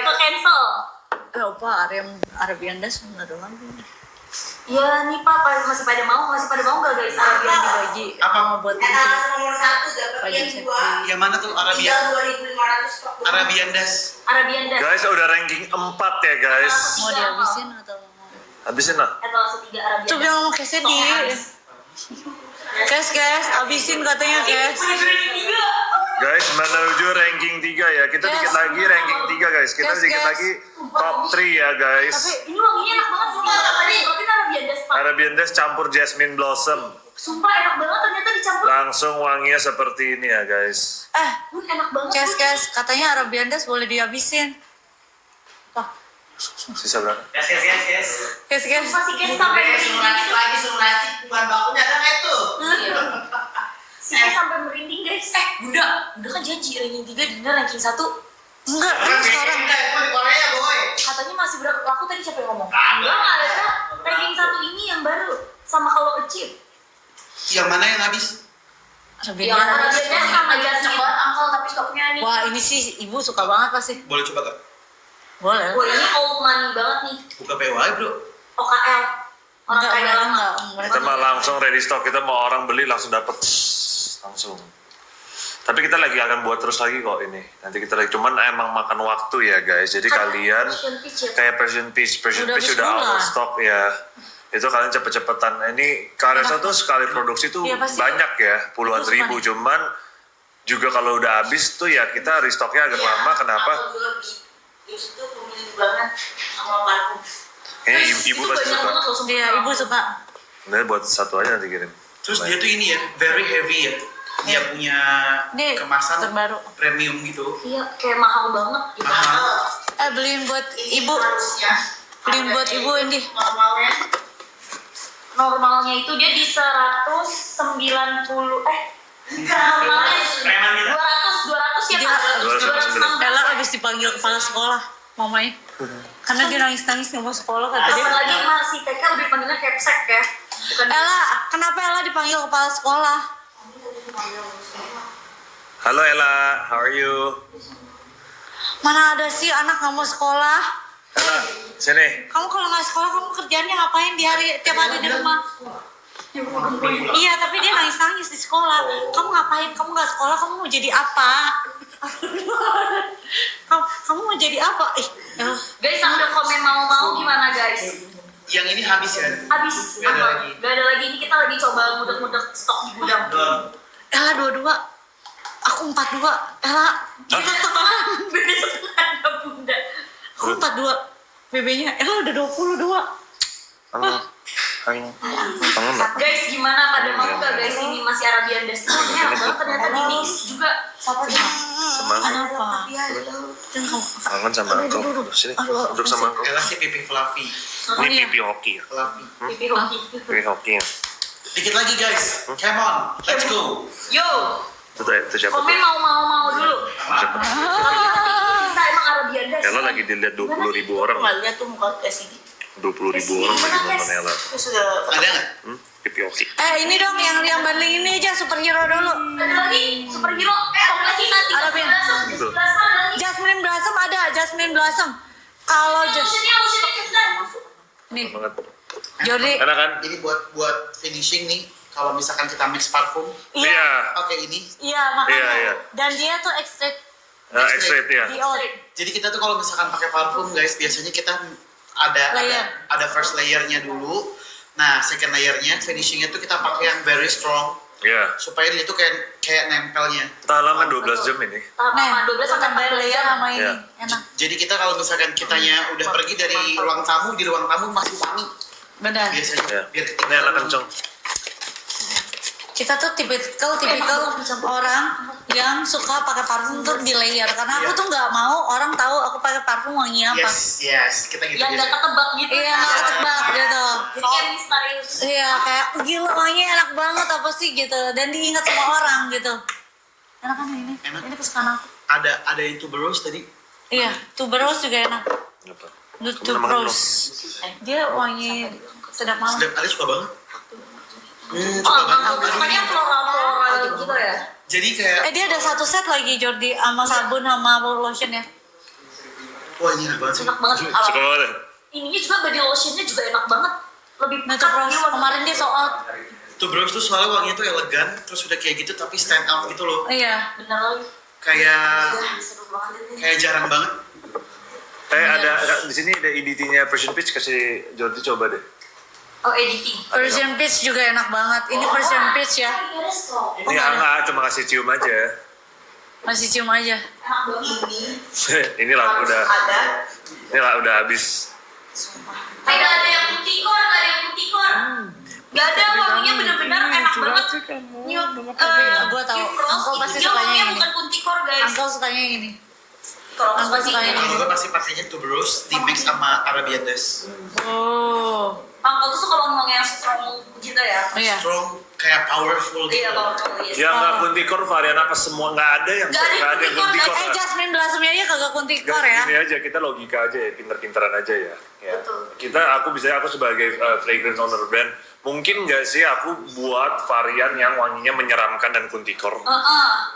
ke cancel. Apa Arabian Dash bener doang. Iya nih Pak, masih pada mau gak guys? Arabian dibagi. Apa? Mau buat Etalase nomor 1 dapat Pagi yang cek. 2. Yang mana tuh Arabian? Tinggal 2.500 stok. Arabian Das. Arabian Dan. Guys, udah ranking 4 ya guys. mau dihabisin atau mau? Habisin lah. Etalase 3 Arabian Coba yang ngomong case di. Guys, abisin katanya guys. Guys, menuju ranking 3 ya. Kita Yes. dikit lagi ranking 3 guys. Kita Yes, dikit guys. lagi top 3 ya guys. Ini wanginya enak banget sumpah. Tadi Arabian Das Pak. Arabian Dash campur Jasmine Blossom. Sumpah enak banget ternyata dicampur. Langsung wanginya seperti ini ya guys. Bun enak banget. Guys, katanya Arabian Dash boleh dihabisin. Sisa berapa? Yes. Guys. Masih kayak sampai merinding gitu. Lagi suruh racik, bukan bakunya ada nggak itu? Si kayak sampai merinding guys. Bunda kan janji ranking 3 dinner ranking 1. Enggak, kan sekarang. Itu di Korea boy. Katanya masih berapa? Aku tadi siapa yang ngomong? Enggak ada. Ranking 1 ini yang baru sama kalau achieve. Yang mana yang habis? Arabian Yang Dash. Arabian Das sama Jasmine banget Uncle, tapi stoknya nih. Wah, ini sih ibu suka banget pasti. Boleh coba gak? Boleh. Wah ini old money banget nih. Buka PWA bro. OKL. Orang Enggak, kaya mereka lama. enggak. Kita mah langsung ready stock. Kita mau orang beli langsung dapet langsung. Tapi kita lagi akan buat terus lagi kok ini. Nanti kita lagi cuman emang makan waktu ya guys. Jadi kalian Passion peach ya. kayak Persian Peach Udah habis udah out bulan. of stock ya. Itu kalian cepet-cepetan. Ini Kareso tuh sekali produksi tuh Iya, pasti. banyak ya, puluhan Aku suka ribu. nih. Cuman juga kalau udah habis tuh ya kita restocknya agak lama. Kenapa? Itu pemilik banget sama parfum. Kayaknya ibu Itu pasti banyak suka. banget loh sumpah. Iya, ibu suka. Nah, buat satu aja nanti kirim. Terus dia tuh ini ya, very heavy ya. Dia punya Ini kemasan terbaru. premium gitu. Iya kayak mahal banget gitu. Mahal. Beliin buat ibu. Harusnya Beliin buat ibu ini. normalnya Normalnya itu dia di 190 normalnya Preman kita. 200 ya Dia- Pak. 216. Ella abis dipanggil kepala sekolah, mamanya. Karena dia nangis-nangis nggak mau sekolah kata dia. Apalagi masih TK udah dipanggilnya capsek ya. Bukan Ella, kenapa Ella dipanggil kepala sekolah? Halo Ella, how are you? Mana ada sih anak nggak mau sekolah? Ella, sini. Kamu kalau nggak sekolah, kamu kerjanya ngapain di hari tiap hari di rumah? Iya, tapi dia nangis-nangis di sekolah. Kamu ngapain? Kamu nggak sekolah, kamu mau jadi apa? kamu mau jadi apa? Guys, yang udah komen mau gimana guys? Yang ini habis ya? Habis Gak ada apa? lagi. Gak ada lagi. Ini kita lagi coba ngudek-ngudek stok di gudang. Ella 22, aku 42. Ella, Beda setengah ada bunda. aku 42. BB-nya Ella udah 22. Kangen nggak? Guys, gimana pada mau gak guys ini masih Arabian Das? Enak banget ternyata di mix juga. Sama Ada apa? kangen sama aku. Sini, duduk sama aku. Ella sih pipi fluffy. Ini pipi hoki ya. Fluffy. Pipi hoki. Pipi hoki ya. Dikit lagi guys. Come on, let's go. Yo, Itu siapa komen tuh? mau dulu. Siapa? Bisa emang Arabian Das. Ella lagi dilihat 20.000 orang. nggak lihat tuh muka kayak sini. 20.000 orang lagi nonton Ella. Itu sudah Ada nggak? Pipi hoki. Ini dong yang banding ini aja superhero dulu. Ada lagi superhero. Stok lagi nanti. Arabian. Gitu. Jasmine Blossom ada, Jasmine Blossom. Kalau Lotionnya nih, Banget. Jordi, Enak kan? Ini buat finishing nih. Kalau misalkan kita mix parfum, Iya. pakai ini. iya makanya. Iya. Dan dia tuh extract Extra ya. Dior. Jadi kita tuh kalau misalkan pakai parfum guys, biasanya kita ada Layer. first layernya dulu. Nah, second layernya finishingnya tuh kita pakai yang very strong Iya. supaya dia tuh kayak nempelnya. Tahan lama 12 jam ini. Nah, 12 sampai tambah 14 layer jam. sama ini. Iya. Enak. Jadi kita kalau misalkan kitanya udah pergi dari ruang tamu, di ruang tamu masih wangi Benar. biasanya. Iya. Biar Ini enak kenceng. kita tuh tipikal orang yang suka pakai parfum tuh di layer karena aku tuh nggak mau orang tahu aku pakai parfum wangi apa. Yes, kita gitu. Yang nggak ketebak gitu. Iya, nggak ketebak gitu. Jadi kayak misterius. Iya, kayak gila wanginya enak banget apa sih gitu dan diingat sama orang gitu. Enak kan ini? Enak. Ini kesukaan aku. Ada yang tuberose tadi. Iya, tuberose juga enak. Apa? Tuberose. Dia wangi sedap malam. Sedap, Ali suka banget. Oh, Suka banget. makanya floral gitu ya. Jadi kayak, Dia ada satu set lagi Jordi sama sabun sama lotion ya. wah ini enak banget sih. Enak banget. Suka banget ya? Ininya juga body lotionnya juga enak banget. Lebih Nah, pekat tuberose dia wanginya. kemarin dia sold out. Tuberose tuh soalnya wanginya tuh elegan, terus udah kayak gitu tapi stand out gitu loh. Iya. Bener lagi. Kayak Seru banget ini. kayak jarang banget. Ada di sini ada EDT-nya Persian Peach, kasih Jordi coba deh. Oh, editing. Persian Peach juga enak banget. Ini Persian Peach ya. Ini enggak, cuma kasih cium aja. Masih cium aja. Enak banget. Ini lah udah habis. Tidak ada yang putih kor, nggak ada yang putih kor. Nggak ada, wanginya bener-bener enak banget. Gua tahu. Cute Rose Uncle itu pasti dia sukanya wanginya ini. bukan putih kor guys. Uncle sukanya yang ini. Kalau Uncle seperti sukanya ini. ini. Gue pasti pakainya tuberose di mix sama Arabian Dust. Oh. Uncle tuh suka wangi yang strong gitu ya. Iya. Strong, kayak powerful gitu. Iya, powerful. Yes. Yang nggak kuntikor varian apa semua nggak ada yang Nggak ada yang yang kuntikor, kuntikor. Jasmine Blossom aja kagak kuntikor ya. Ini aja kita logika aja ya, pinter-pinteran aja ya. Betul. Aku sebagai fragrance owner brand, mungkin nggak sih aku buat varian yang wanginya menyeramkan dan kuntikor?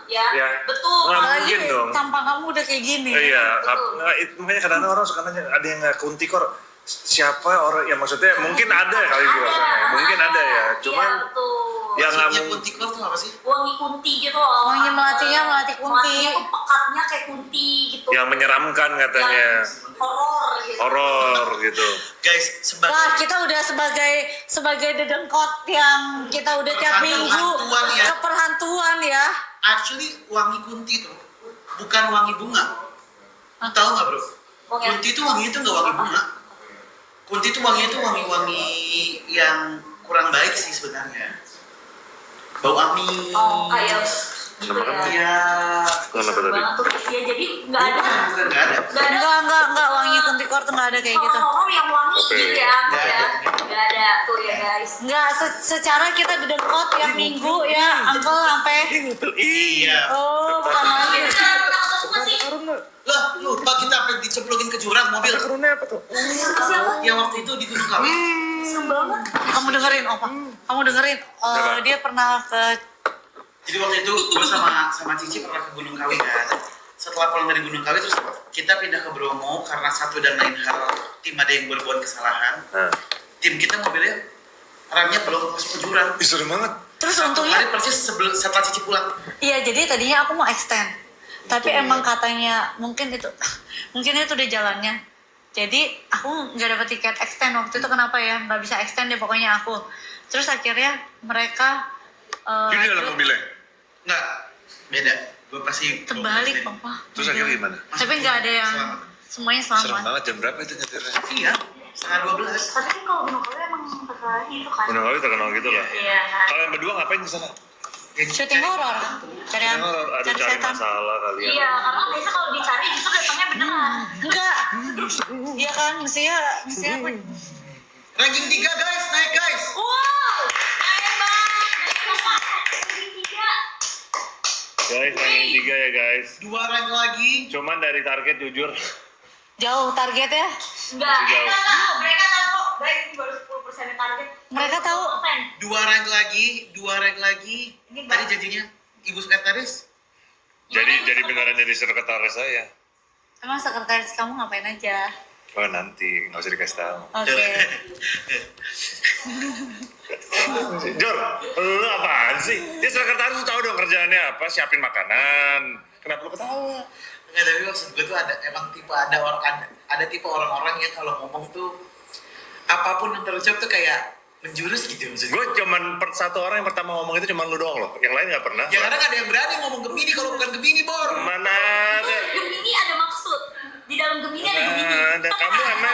Ya, Ya. betul. Nggak Apalagi mungkin dong. tampang kamu udah kayak gini. Iya, Betul. makanya kadang-kadang orang suka nanya, ada yang nggak kuntikor? Siapa orang yang maksudnya mungkin ada kali di luar sana, mungkin ada ya, cuman Iya, betul. yang nggak Maksudnya mungkin. kuntikor tuh apa sih? Wangi kunti gitu loh. Wangi melatinya melati kunti. Melatinya tuh pekatnya kayak kunti gitu. Yang menyeramkan katanya, Yang horor gitu. horor gitu. Guys, sebagai Wah, kita udah sebagai dedengkot yang kita udah tiap minggu Perhantuan ya. ke perhantuan ya. actually wangi kunti tuh bukan wangi bunga. Lu tahu nggak bro? Wangi- Kunti itu wanginya tuh nggak wangi bunga. Kunti itu wanginya tuh wangi-wangi yang kurang baik sih sebenarnya. Bau amis. Oh, kayak gitu Sama kan? ya. Iya. Kenapa Seru tadi? banget tuh guys ya. Jadi nggak ada. Bukan, nggak ada. Nggak ada. Enggak wangi kuntikor tuh enggak ada kayak gitu. Horor yang wangi Oke. gitu ya. Nggak Ya. ada. Nggak ada tuh ya guys. Enggak secara kita dedengkot tiap minggu ya, Uncle sampai Iya. oh, bukan lagi. Takut semua sih. Lah, lupa kita sampai dicemplungin ke jurang mobil. Turunnya apa tuh? Siapa? Yang waktu itu di Gunung Kawi. Serem banget. Kamu dengerin Opa. Kamu dengerin dia pernah ke Jadi waktu itu gue sama Cici pernah ke Gunung Kawi kan. Setelah pulang dari Gunung Kawi terus kita pindah ke Bromo karena satu dan lain hal tim ada yang berbuat kesalahan. Nah, Tim kita mobilnya remnya belum masuk ke jurang. ih, serem banget. terus Satu untungnya hari persis setelah Cici pulang. iya jadi tadinya aku mau extend. Tapi emang katanya mungkin itu udah jalannya. Jadi aku nggak dapet tiket extend waktu itu kenapa ya nggak bisa extend deh pokoknya aku. Terus akhirnya mereka Jadi dalam mobilnya. Enggak, beda. Gue pasti terbalik Opa. Terus akhirnya gimana? Tapi nggak ada yang Selamat. semuanya Serem selamat. banget, jam berapa itu nyetirnya? Iya, setengah 12. Tapi kan kalau Gunung Kawi emang terkenal itu kan. Gunung Kawi terkenal gitu lah. Iya. Kalian berdua ngapain di sana? Syuting horor. Cari Ada cari cari setan. masalah kalian. Iya, karena biasa kalau dicari justru datangnya beneran. Enggak. Iya kan mestinya aku Ranking 3 guys, naik guys. Wow, naik banget. Ranking 3. Guys, ranking 3 ya guys. 2 rank lagi. Cuman dari target jujur. jauh targetnya. Enggak, Masih jauh. mereka tahu kok. Guys, ini baru 10% target. Mereka tahu. 10%. 2 rank lagi, 2 rank lagi. Tadi janjinya Ibu Sekretaris. Jadi beneran jadi sekretaris saya. Emang sekretaris kamu ngapain aja? Oh nanti, nggak usah dikasih tahu. Oke. Jor, lu apaan sih? Dia sekretaris tuh tahu dong kerjaannya apa, siapin makanan. Kenapa lu ketawa? Enggak, tapi maksud gue tuh ada tipe orang-orang yang kalau ngomong tuh apapun yang terucap tuh kayak menjurus gitu maksud gue. Gue cuman satu orang yang pertama ngomong itu cuman lu doang loh. Yang lain nggak pernah. Ya karena gak ada yang berani ngomong Gemini kalau bukan Gemini, Bor. Mana ada? Gemini ada maksud. Di dalam Gemini ada Gemini. Ada.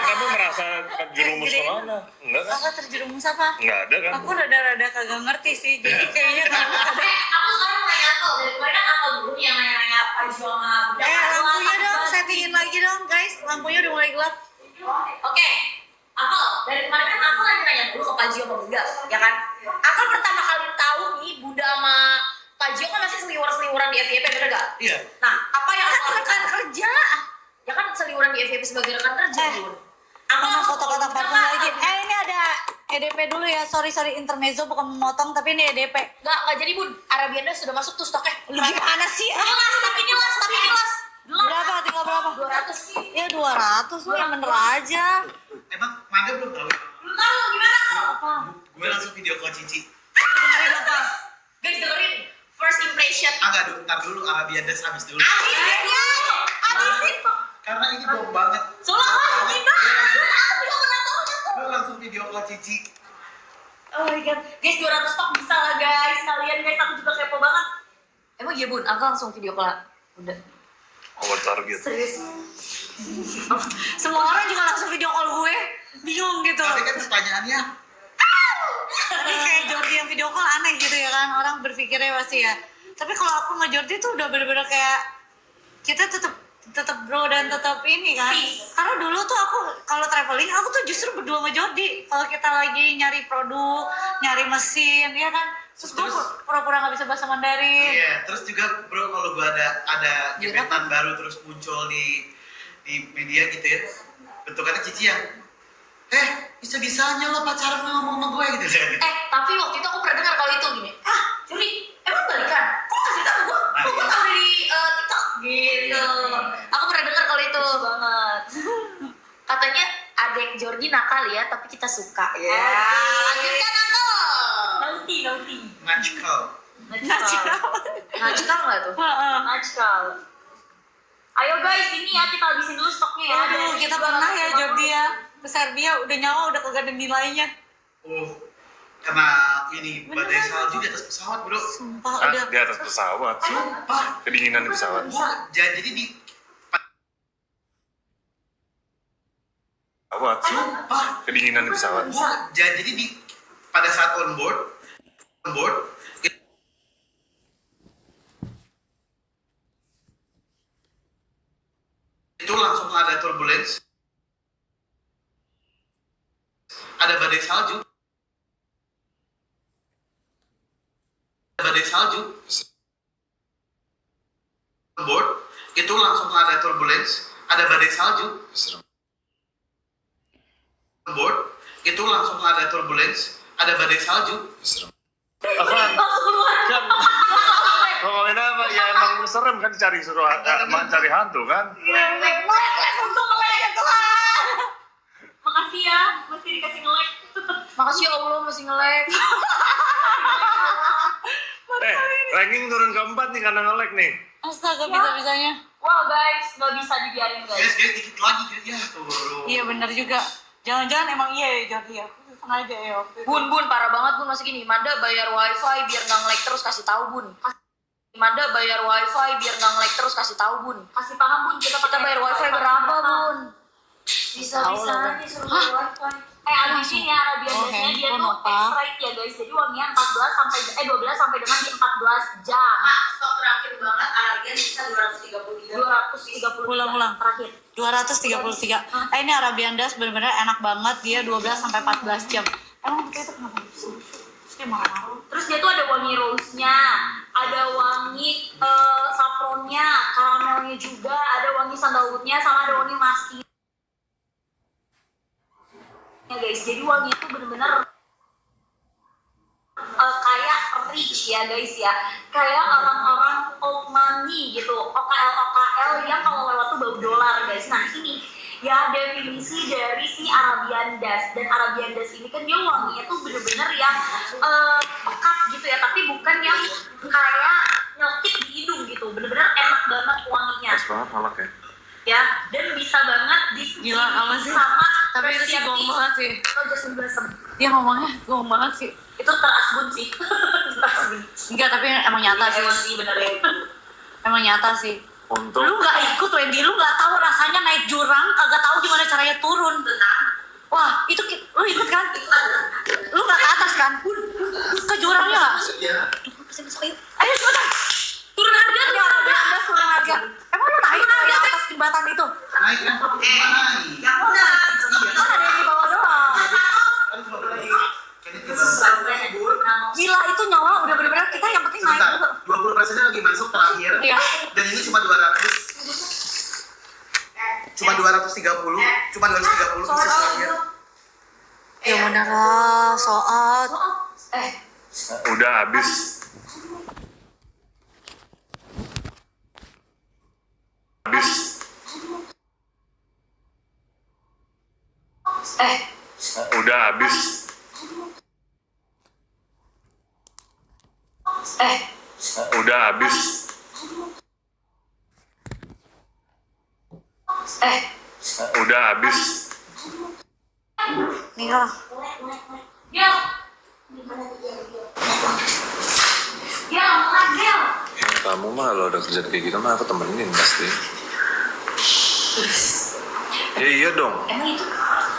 Kamu merasa jerumus kemana? Enggak kan? terjerumus apa? Nggak ada kan? Aku rada-rada kagak ngerti sih, jadi kayaknya kalau ada. Aku sekarang mau nanya Akal, dari kemarin kan Akal dulu yang nanya Pajio sama Bunda. Lampunya dong, settingin lagi dong guys, lampunya udah mulai gelap. Oke, Akal, dari kemarin kan aku nanya dulu ke Pajio sama Bunda, ya kan? Akal pertama kali tahu nih Bunda sama Pajio kan masih seliwuran di FYP, bener gak? Iya. Nah, apa yang Akal Rekan lakukan? kerja. Ya kan seliwuran di FYP sebagai rekan kerja, Bun. Aku mau langsung foto kotak Bunda parfum nggak? lagi. Ini ada EDP dulu ya, sorry intermezzo bukan memotong, tapi ini EDP. Nggak jadi Bun, Arabianda sudah masuk tuh stoknya. Lu gimana sih? Tapi nyelas. Berapa? Tinggal berapa? 200. Ya 200 lu yang bener aja. Emang Manda belum tahu? Belum tahu gimana? Apa? Gue langsung video call Cici. Dengerin apa? Guys dengerin, first impression. Enggak dulu, ntar dulu Arabianda habis dulu. Abisin. Karena ini bom banget. Soalnya aku gimana? Aku juga pernah tahu. Gue langsung video call Cici. Oh my god, guys 200 stok bisa lah guys. Kalian guys, aku juga kepo banget. Emang iya Bun, aku langsung video call Bunda. Over target. Serius. Semua orang juga langsung video call gue. Bingung gitu. Tapi kan pertanyaannya, Tapi kayak Jordi yang video call aneh gitu ya kan, orang berpikirnya pasti ya. Tapi kalau aku sama Jordi tuh udah bener-bener kayak kita tetap bro dan tetap ini kan. Sis. Karena dulu tuh aku kalau traveling aku tuh justru berdua sama Jordi. Kalau kita lagi nyari produk, nyari mesin, ya kan. Terus gue pura-pura nggak bisa bahasa Mandarin. iya. Terus juga bro, kalau gue ada gebetan baru terus muncul di media gitu ya, bentukannya Cici yang, bisa-bisanya lo pacaran ngomong sama gue gitu. Tapi waktu itu aku pernah dengar kalau itu gini. Juri, emang balikan? Kok nggak cerita ke gue? Kok gue tahu dari TikTok? Gitu. Aku pernah dengar kalau itu. Banget. Katanya adek Jordi nakal ya, tapi kita suka. Ya. Lanjutkan aku. Naughty. Magical. Najkal nggak tuh? Najkal. Ayo guys, ini ya kita habisin dulu stoknya ya. Aduh, kita pernah ya Jordi ya ke Serbia, udah nyawa udah kagak ada nilainya. Kena ini badai salju di atas pesawat bro. Sumpah Hah? udah. Di atas pesawat. Sumpah. Kedinginan di pesawat. Jadi di Pesawat. sumpah. Kedinginan di pesawat. Jadi pada saat on board itu langsung ada turbulence, ada badai salju, on board itu langsung ada turbulence, ada badai salju, on board itu langsung ada turbulence, ada badai salju. Apaan? Kan ngomongin apa? Ya emang serem kan cari cari hantu kan? Untung nge-lag ya Tuhan. Makasih ya, masih dikasih nge-lag. Makasih ya Allah masih nge-lag. Ranking turun keempat nih karena nge-lag nih. Astaga, bisa-bisanya. Wah guys, nggak bisa dibiarin guys. Guys dikit lagi ya turun. Iya benar juga. Jangan-jangan emang iya ya Jordi ya. Sengaja ya waktu itu. Bun, parah banget Bun, masih gini. Manda bayar wifi biar nggak nge-lag terus, kasih tahu Bun. Manda bayar wifi biar nggak nge-lag terus, kasih tahu Bun. Kasih paham Bun, kita Bayar wifi berapa Bun? Bisa-bisa nih suruh bayar wifi. Habisin ya Arabiandasnya dia tuh handphone, X-rate ya guys. Jadi uangnya 12 sampai dengan di 14 jam. Stok terakhir banget Arabian bisa 233. 230 Ulang. terakhir. 233. Ini Arabian Das benar-benar enak banget, dia 12 sampai 14 jam. Emang betul itu kenapa sih? Saya marah-marah. Terus dia tuh ada wangi rose-nya, ada wangi saffronnya, karamelnya juga, ada wangi sandalwoodnya, sama ada wangi musky. Ya guys, jadi wangi itu bener-bener kayak rich ya guys ya, kayak orang-orang old money gitu, OKL yang kalau lewat tuh bau dolar guys. Nah ini ya definisi dari si Arabian Dust, dan Arabian Dust ini kan dia wanginya tuh bener-bener yang pekat gitu ya, tapi bukan yang kayak nyelkit di hidung gitu, bener-bener enak banget wanginya Pas banget malak ya. ya, dan bisa banget di Gila, apa sih? sama Tapi itu sih bohong banget sih. atau Justin Blossom. Dia ngomongnya bohong banget sih. Itu terasbun sih. Enggak, tapi emang nyata sih. Emang sih bener ya. Emang nyata sih. Untuk Lu nggak ikut Wendy, lu nggak tahu rasanya naik jurang, kagak tahu gimana caranya turun. Tenang. Wah, itu lu ikut kan? Lu nggak ke atas kan? Ke jurangnya nggak? Ayo cepetan. Turun harga tuh. Ya, Anda turun harga. Emang lu naik ke atas jembatan itu? Naik kan? Naik. Yang benar. Kan ada yang di bawah doang. Gila, itu nyawa udah bener-bener kita yang penting naik dulu. 20%-nya lagi masuk terakhir. Iya. Dan ini cuma 200. Cuma 230. Cuma 230 bisa terakhir. Ya bener lah, soal. Udah habis. Udah habis. Udah habis. Udah habis. Nih lah. Kamu mah kalau udah kerja kayak gitu mah aku temenin pasti. Ya iya dong. Emang itu?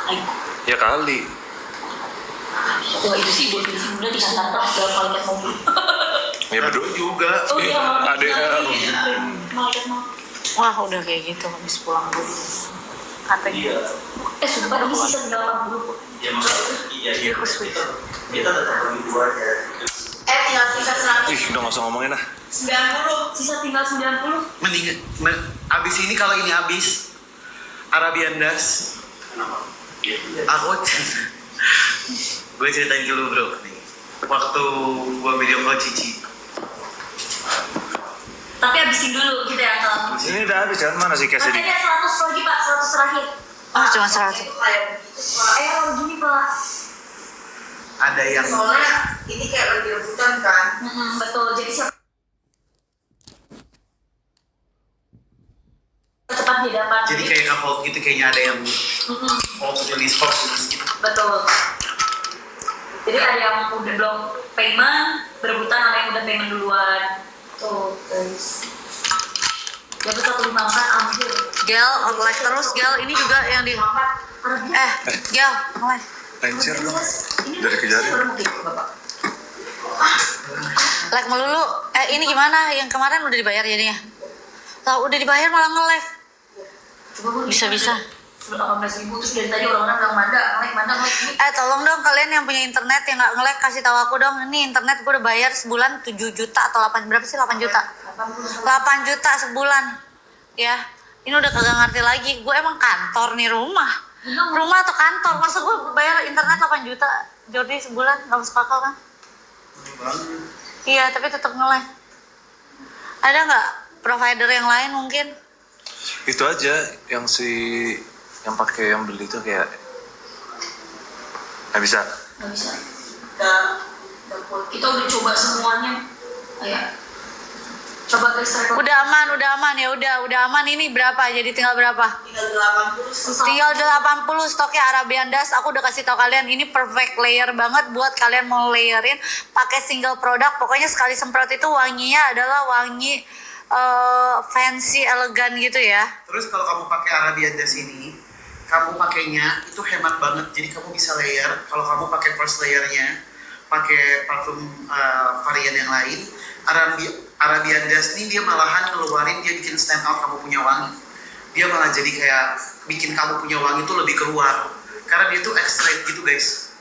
Ayo. Ya kali. Wah itu sih buat bensin bunda dihantar dalam malaikat mobil. Ya berdua juga. Oh iya, Ada malaikat mobil. Wah, udah kayak gitu habis pulang dulu. Katanya. Sumpah ini sisa 80. Ya maksudnya iya kita tetap lebih dua ya. Tinggal sisa 100. Ih, udah nggak usah ngomongin lah. 90. Sisa tinggal 90. Mending abis ini kalau ini habis Arabian Das. Aku gue ceritain dulu bro nih. Waktu gue video call Cici. Tapi habisin dulu gitu ya kalau. Ini udah habis kan? Mana sih Masih kasih? ada 100 lagi pak, 100 terakhir. Oh, cuma 100. Gini pak. Ada yang Soalnya ini kayak lagi rebutan kan. Betul, jadi siapa cepat dia dapat. jadi kayak nge-hold gitu, kayaknya ada yang hold release gitu. Betul. Jadi ada yang udah belum payment, berebutan sama yang udah payment duluan. Tuh guys. Dapat 154 ambil. Gel, like terus Gel. Ini juga yang di. Gel, like. Lancar dong. Dari kejarin. Like melulu. Ini gimana? Yang kemarin udah dibayar jadinya? Tahu udah dibayar malah nge-like. Coba gue Bisa. 18.000 terus dari tadi orang-orang bilang Manda. Tolong dong kalian yang punya internet yang nggak nge-like kasih tahu aku dong. Ini internet gue udah bayar sebulan 7 juta atau 8 berapa sih 8 juta? 8 juta sebulan. Ya. Ini udah kagak ngerti lagi. Gue emang kantor nih rumah atau kantor? Masa gue bayar internet 8 juta Jordi sebulan? Gak masuk akal kan? Iya, tapi tetap nge-like. Ada nggak provider yang lain mungkin? Itu aja yang yang pakai yang beli itu kayak nggak bisa. Kita udah coba semuanya. Ayo. Coba guys, Udah aman ya udah aman. Ini berapa? Jadi tinggal berapa? Tinggal 80 stoknya Arabian Das. Aku udah kasih tau kalian ini perfect layer banget buat kalian mau layerin pakai single produk. Pokoknya sekali semprot itu wanginya adalah wangi fancy elegan gitu ya. Terus kalau kamu pakai Arabian Das ini, kamu pakainya itu hemat banget. Jadi kamu bisa layer. Kalau kamu pakai first layernya, pakai parfum varian yang lain, Arabian Das ini dia malahan ngeluarin, dia bikin stand out kamu punya wangi. Dia malah jadi kayak bikin kamu punya wangi itu lebih keluar. Karena dia tuh extrait gitu guys.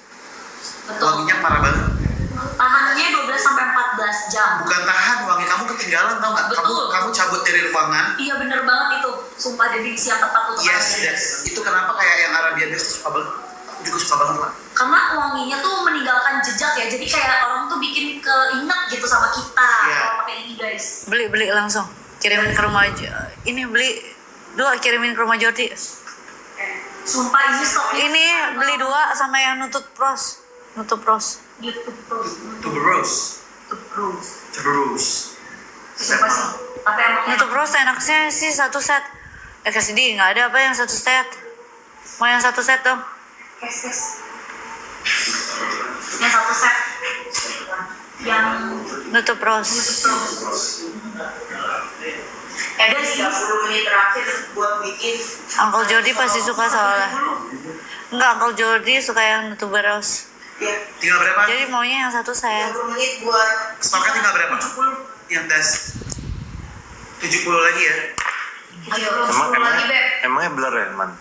Betul. Wanginya parah banget. Tahannya 12-14 jam. Bukan tahan, wangi kamu ketinggalan tau nggak? Kamu cabut dari ruangan. Iya bener banget itu. Sumpah definisi yang tepat untuk Yes. Itu kenapa kayak yang Arabian Das tuh suka banget. Aku juga suka banget lah. Karena wanginya tuh meninggalkan jejak ya. Jadi kayak orang tuh bikin keinget gitu sama kita kalau pakai ini guys. Beli langsung. Kirimin ke rumah aja. Ini beli 2 kirimin ke rumah Jordi. Sumpah ini stoknya. Ini beli 2 sama yang nutup pros. YouTube Pros. Terus. Siapa sih? Tapi emang Nutup pros enaknya sih 1 set. Kasih di nggak ada apa yang 1 set. Mau yang 1 set dong. Kes. Yang 1 set. Yang Nutup pros. guys, 30 menit terakhir buat bikin. Uncle Jordi pasti suka soalnya. Enggak, Uncle Jordi suka yang youtuber Rose. Ya, Tinggal berapa? Jadi maunya yang satu saya. 30 menit buat Stoknya tinggal berapa? 70. Yang tes 70 lagi ya? Ayo, Emangnya blur ya, Man?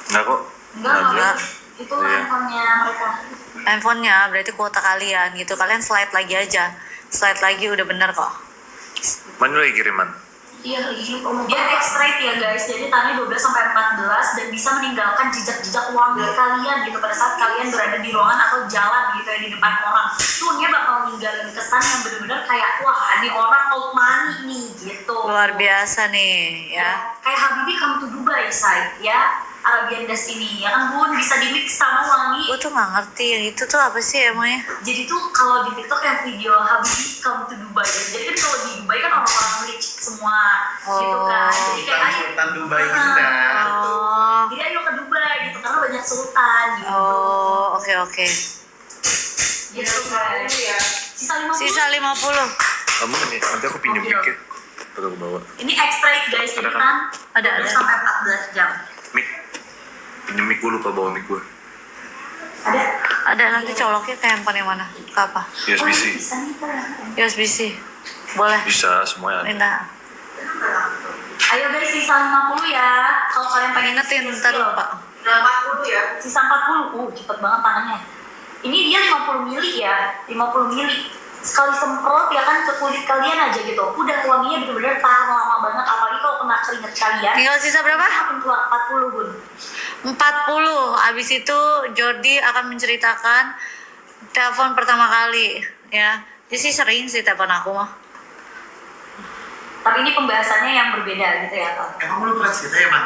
Enggak kok. Enggak. Itu Iya. handphonenya mereka. Handphonenya berarti kuota kalian gitu. Kalian slide lagi aja. Slide lagi udah bener kok. Man lagi kiriman. Iya, lagi promo. Dia extrade ya guys, jadi tanggal 12 sampai 14 dan bisa meninggalkan jejak-jejak uang dari kalian gitu pada saat kalian berada di ruangan atau jalan gitu ya di depan orang. Tuh dia bakal ninggalin kesan yang bener-bener kayak wah ini orang old money nih gitu. Luar biasa nih ya. Kayak Habibie come to Dubai, say ya. Arabian Dust ini ya kan Bun, bisa di mix sama wangi. Gue tuh nggak ngerti yang itu tuh apa sih emangnya. Jadi tuh kalau di TikTok yang video Habibie come to Dubai. Jadi kan kalau di Dubai kan orang-orang rich semua gitu kan. Jadi kayak ayo Sultan Dubai gitu kan. Oh, jadi ayo ke Dubai gitu karena banyak sultan gitu. oh, oke. Gitu guys. ya. Sisa 50. Sisa 50. Kamu nih, nanti aku pinjam dikit. Baru aku bawa. Ini extrade guys, jadi Ada kan Ada. 12 sampai 14 jam. Mik. Pinjam mic gue, lupa bawa mic gue. Ada. Ada nanti coloknya ke handphone yang mana? Ke apa? USB-C. Bisa nih Pak. USB-C. Boleh. Bisa, semuanya ada. Minta. Ayo guys, sisa 50 ya. Kalau kalian pengen Ingetin ntar lupa. Udah 40 ya. Sisa 40. Cepet banget tangannya. Ini dia 50 mili ya. 50 mili. Sekali semprot ya kan ke kulit kalian aja gitu. Udah wanginya bener-bener tahan lama banget. Apalagi kalau kena keringet kalian. Tinggal sisa berapa? Makin keluar 40 Bun. 40. Abis itu Jordi akan menceritakan telepon pertama kali ya. Dia sih sering sih telepon aku mah. Tapi ini pembahasannya yang berbeda gitu ya Kak. Emang lu pernah cerita ya, Man?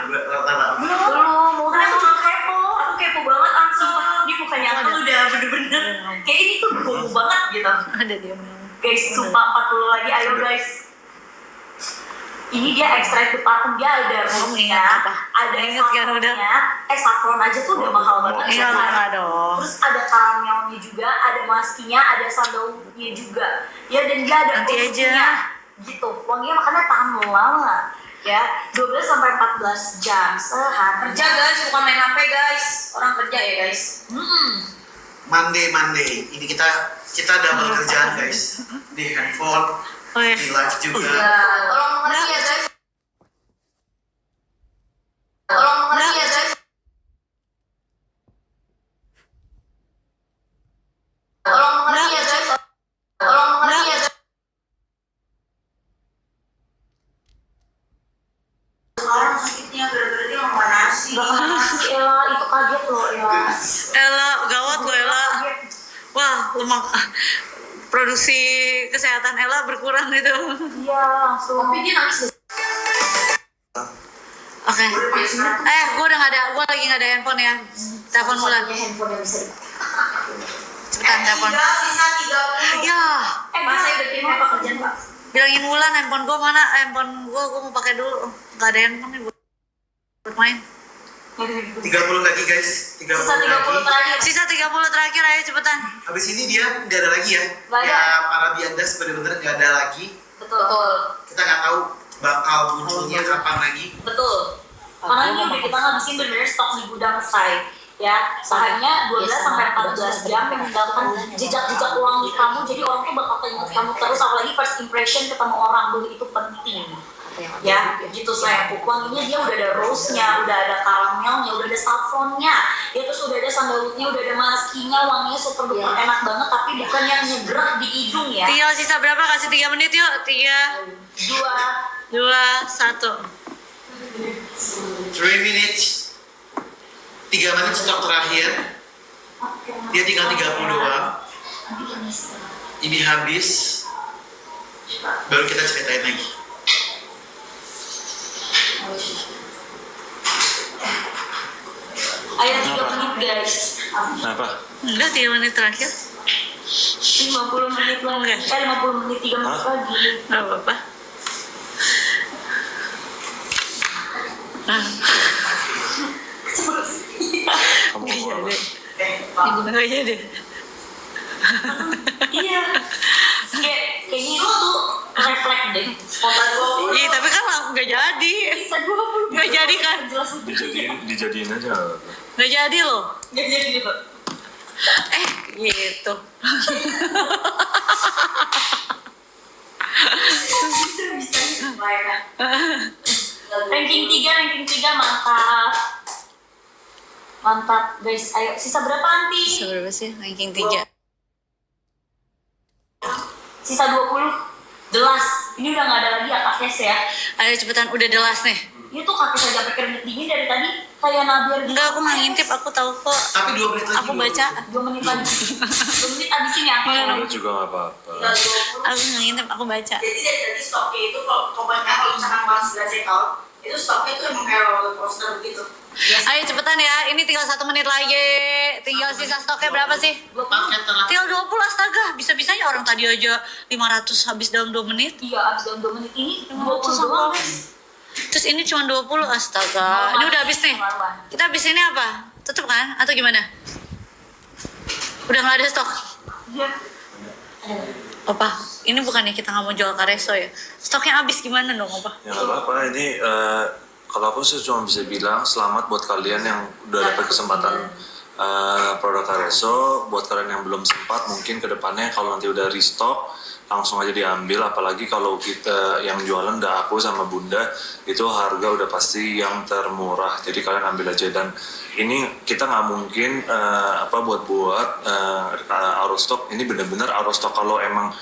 Belum, mau kan aku kepo. Aku kepo banget langsung. Ini mukanya aku udah bener-bener kayak ini tuh bobo banget gitu. Ada dia. Guys, sumpah 40 lagi, ayo guys. Ini dia extract the parfum, dia ada Kamu rose-nya, ingat apa? ada Ingat kan udah? saffronnya. Saffron aja tuh udah mahal banget. Iya, ya, enggak dong. Terus ada karamelnya juga, ada maskinya, ada sandalwoodnya juga. Ya dan dia ada Nanti aja. oatnya. Gitu, wanginya makanya tahan lama. Ya, 12 sampai 14 jam sehari. Kerja guys, bukan main HP guys. Orang kerja ya guys. Monday. Ini kita double kerjaan guys. Di handphone, Oh iya. di live juga. Ya, tolong mengerti ya guys. Tolong mengerti ya guys. Tolong mengerti ya guys. Tolong mengerti ya guys. Sekarang sakitnya gara-gara dia makan nasi. Gak kena nasi Ella, itu kaget loh Ella. Ella, gawat loh Ella. Wah, lemak. Produksi kesehatan Ella berkurang gitu. Iya langsung. Tapi dia nangis. Oke. Gue udah nggak ada, gue lagi nggak ada handphone ya. Telepon Mulan. Handphone yang bisa. Cepetan telepon. Sisa 30. Ya, Masa udah terima apa kerjaan Pak? bilangin Mulan handphone gue mana? Handphone gue mau pakai dulu. Nggak ada handphone nih buat main. 30 lagi guys. 30 Sisa 30 lagi. terakhir. Sisa 30 terakhir, ayo cepetan. Habis ini dia nggak ada lagi ya. Nggak ada. Ya para biandas bener-bener nggak ada lagi. Betul. Kita nggak tahu bakal munculnya kapan lagi. Betul. Karena ini udah kita ngabisin bener-bener stok di gudang say. Ya, hanya 12 sampai 14 jam meninggalkan jejak-jejak wangi kamu. Jadi orang tuh bakal ingat kamu terus. Apalagi first impression ketemu orang dulu itu penting. Ya, gitu saya. Wanginya dia udah ada rose-nya, udah ada karamelnya, udah ada saffronnya. Ya terus udah ada sandalwoodnya, udah ada maskinya. Wanginya super duper enak banget. Tapi bukan yang nyegerak di hidung ya. Tinggal sisa berapa? Kasih 3 menit yuk. 3, 2. 2, 1. 3 minutes. 3 menit stok terakhir. Dia tinggal 30 doang. Ini habis. Baru kita ceritain lagi. Ayo 3 menit guys. Kenapa? Enggak, 3 menit terakhir. 50 menit lagi. 50 menit 3 menit Hah? lagi. Nggak apa-apa. Kamu ngomong apa? Nggak jadi. Iya. Kayaknya itu tuh refleks deh. Spontan 20. Iya, tapi kan nggak jadi. Sisa 20. Nggak jadi kan? Jelas. Dijadiin aja. Nggak jadi loh. Nggak jadi gitu. Gitu. Bisa baik. Ranking 3 mantap. Mantap guys. Ayo sisa berapa nanti? Seberapa sih ranking 3? Sisa 20. Jelas. Ini udah nggak ada lagi ya Kak Kes ya. Ayo cepetan, udah delas nih. Ini tuh Kak Kes aja pakai keringet dingin dari tadi kayak Nabiar gitu. Enggak, aku nggak ngintip, aku tahu kok. Tapi 2 menit lagi. Aku baca. 2 menit lagi. 2 menit abis ini aku. Lu juga nggak apa-apa. Aku nggak ngintip, aku baca. Jadi dari tadi stoknya itu kalau misalkan Mas nggak check out, itu stoknya itu emang kayak roller coaster begitu. Ayo cepetan ya, ini tinggal 1 menit lagi. Tinggal sisa stoknya berapa sih? Paket terakhir. Tinggal 20, astaga. Bisa-bisanya orang tadi aja 500 habis dalam 2 menit. Iya abis dalam 2 menit ini 20 20 doang guys. Terus ini cuma 20, astaga. Ini udah habis nih. Kita habis ini apa? Tutup kan? Atau gimana? Udah nggak ada stok? Iya. Opa, ini bukannya kita nggak mau jual Kareso ya? Stoknya habis gimana dong, Opa? Ya nggak apa-apa, ini kalau aku sih cuma bisa bilang selamat buat kalian yang udah dapat kesempatan produk Kareso. Buat kalian yang belum sempat, mungkin kedepannya kalau nanti udah restock langsung aja diambil. Apalagi kalau kita yang jualan udah aku sama Bunda, itu harga udah pasti yang termurah. Jadi kalian ambil aja. Dan ini kita nggak mungkin buat out of stock. Ini benar-benar out of stock. Kalau emang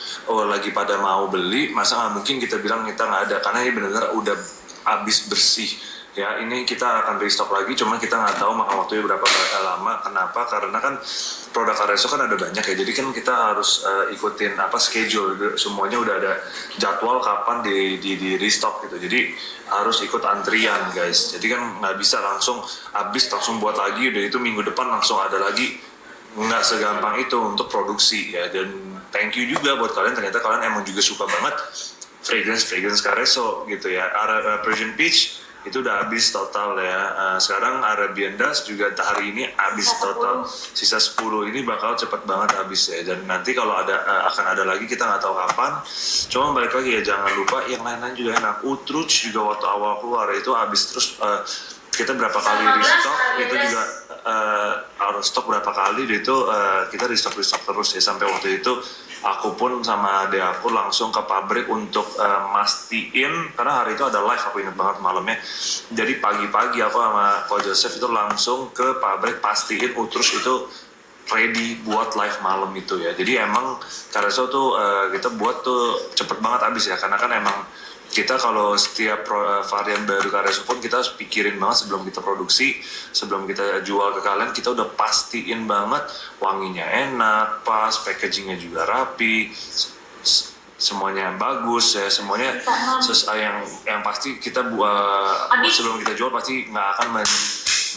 lagi pada mau beli, masa nggak mungkin kita bilang kita nggak ada, karena ini benar-benar udah habis bersih. Ya, ini kita akan restock lagi, cuma kita nggak tahu makan waktunya berapa lama. Kenapa? Karena kan produk Kareso kan ada banyak ya, jadi kan kita harus ikutin schedule. Semuanya udah ada jadwal kapan di restock gitu. Jadi harus ikut antrian guys. Jadi kan nggak bisa langsung habis langsung buat lagi, udah itu minggu depan langsung ada lagi. Nggak segampang itu untuk produksi ya. Dan thank you juga buat kalian, ternyata kalian emang juga suka banget fragrance Kareso gitu ya. Persian Peach itu udah habis total ya. Sekarang Arabian Dust juga hari ini habis total. Sisa 10 ini bakal cepet banget habis ya. Dan nanti kalau akan ada lagi, kita nggak tahu kapan. Cuma balik lagi ya, jangan lupa yang lain-lain juga enak. Utruch juga waktu awal keluar itu habis terus. Kita berapa kali restock itu juga out of stock berapa kali itu kita restock terus ya, sampai waktu itu aku pun sama adek aku langsung ke pabrik untuk mastiin, karena hari itu ada live, aku inget banget malamnya. Jadi pagi-pagi aku sama Ko Joseph itu langsung ke pabrik pastiin Utruch itu ready buat live malam itu ya. Jadi emang Kareso tuh kita buat tuh cepet banget habis ya, karena kan emang kita kalau setiap varian baru Kareso pun kita harus pikirin banget sebelum kita produksi, sebelum kita jual ke kalian, kita udah pastiin banget wanginya enak, pas, packagingnya juga rapi, semuanya bagus ya, semuanya yang pasti kita buat sebelum kita jual pasti nggak akan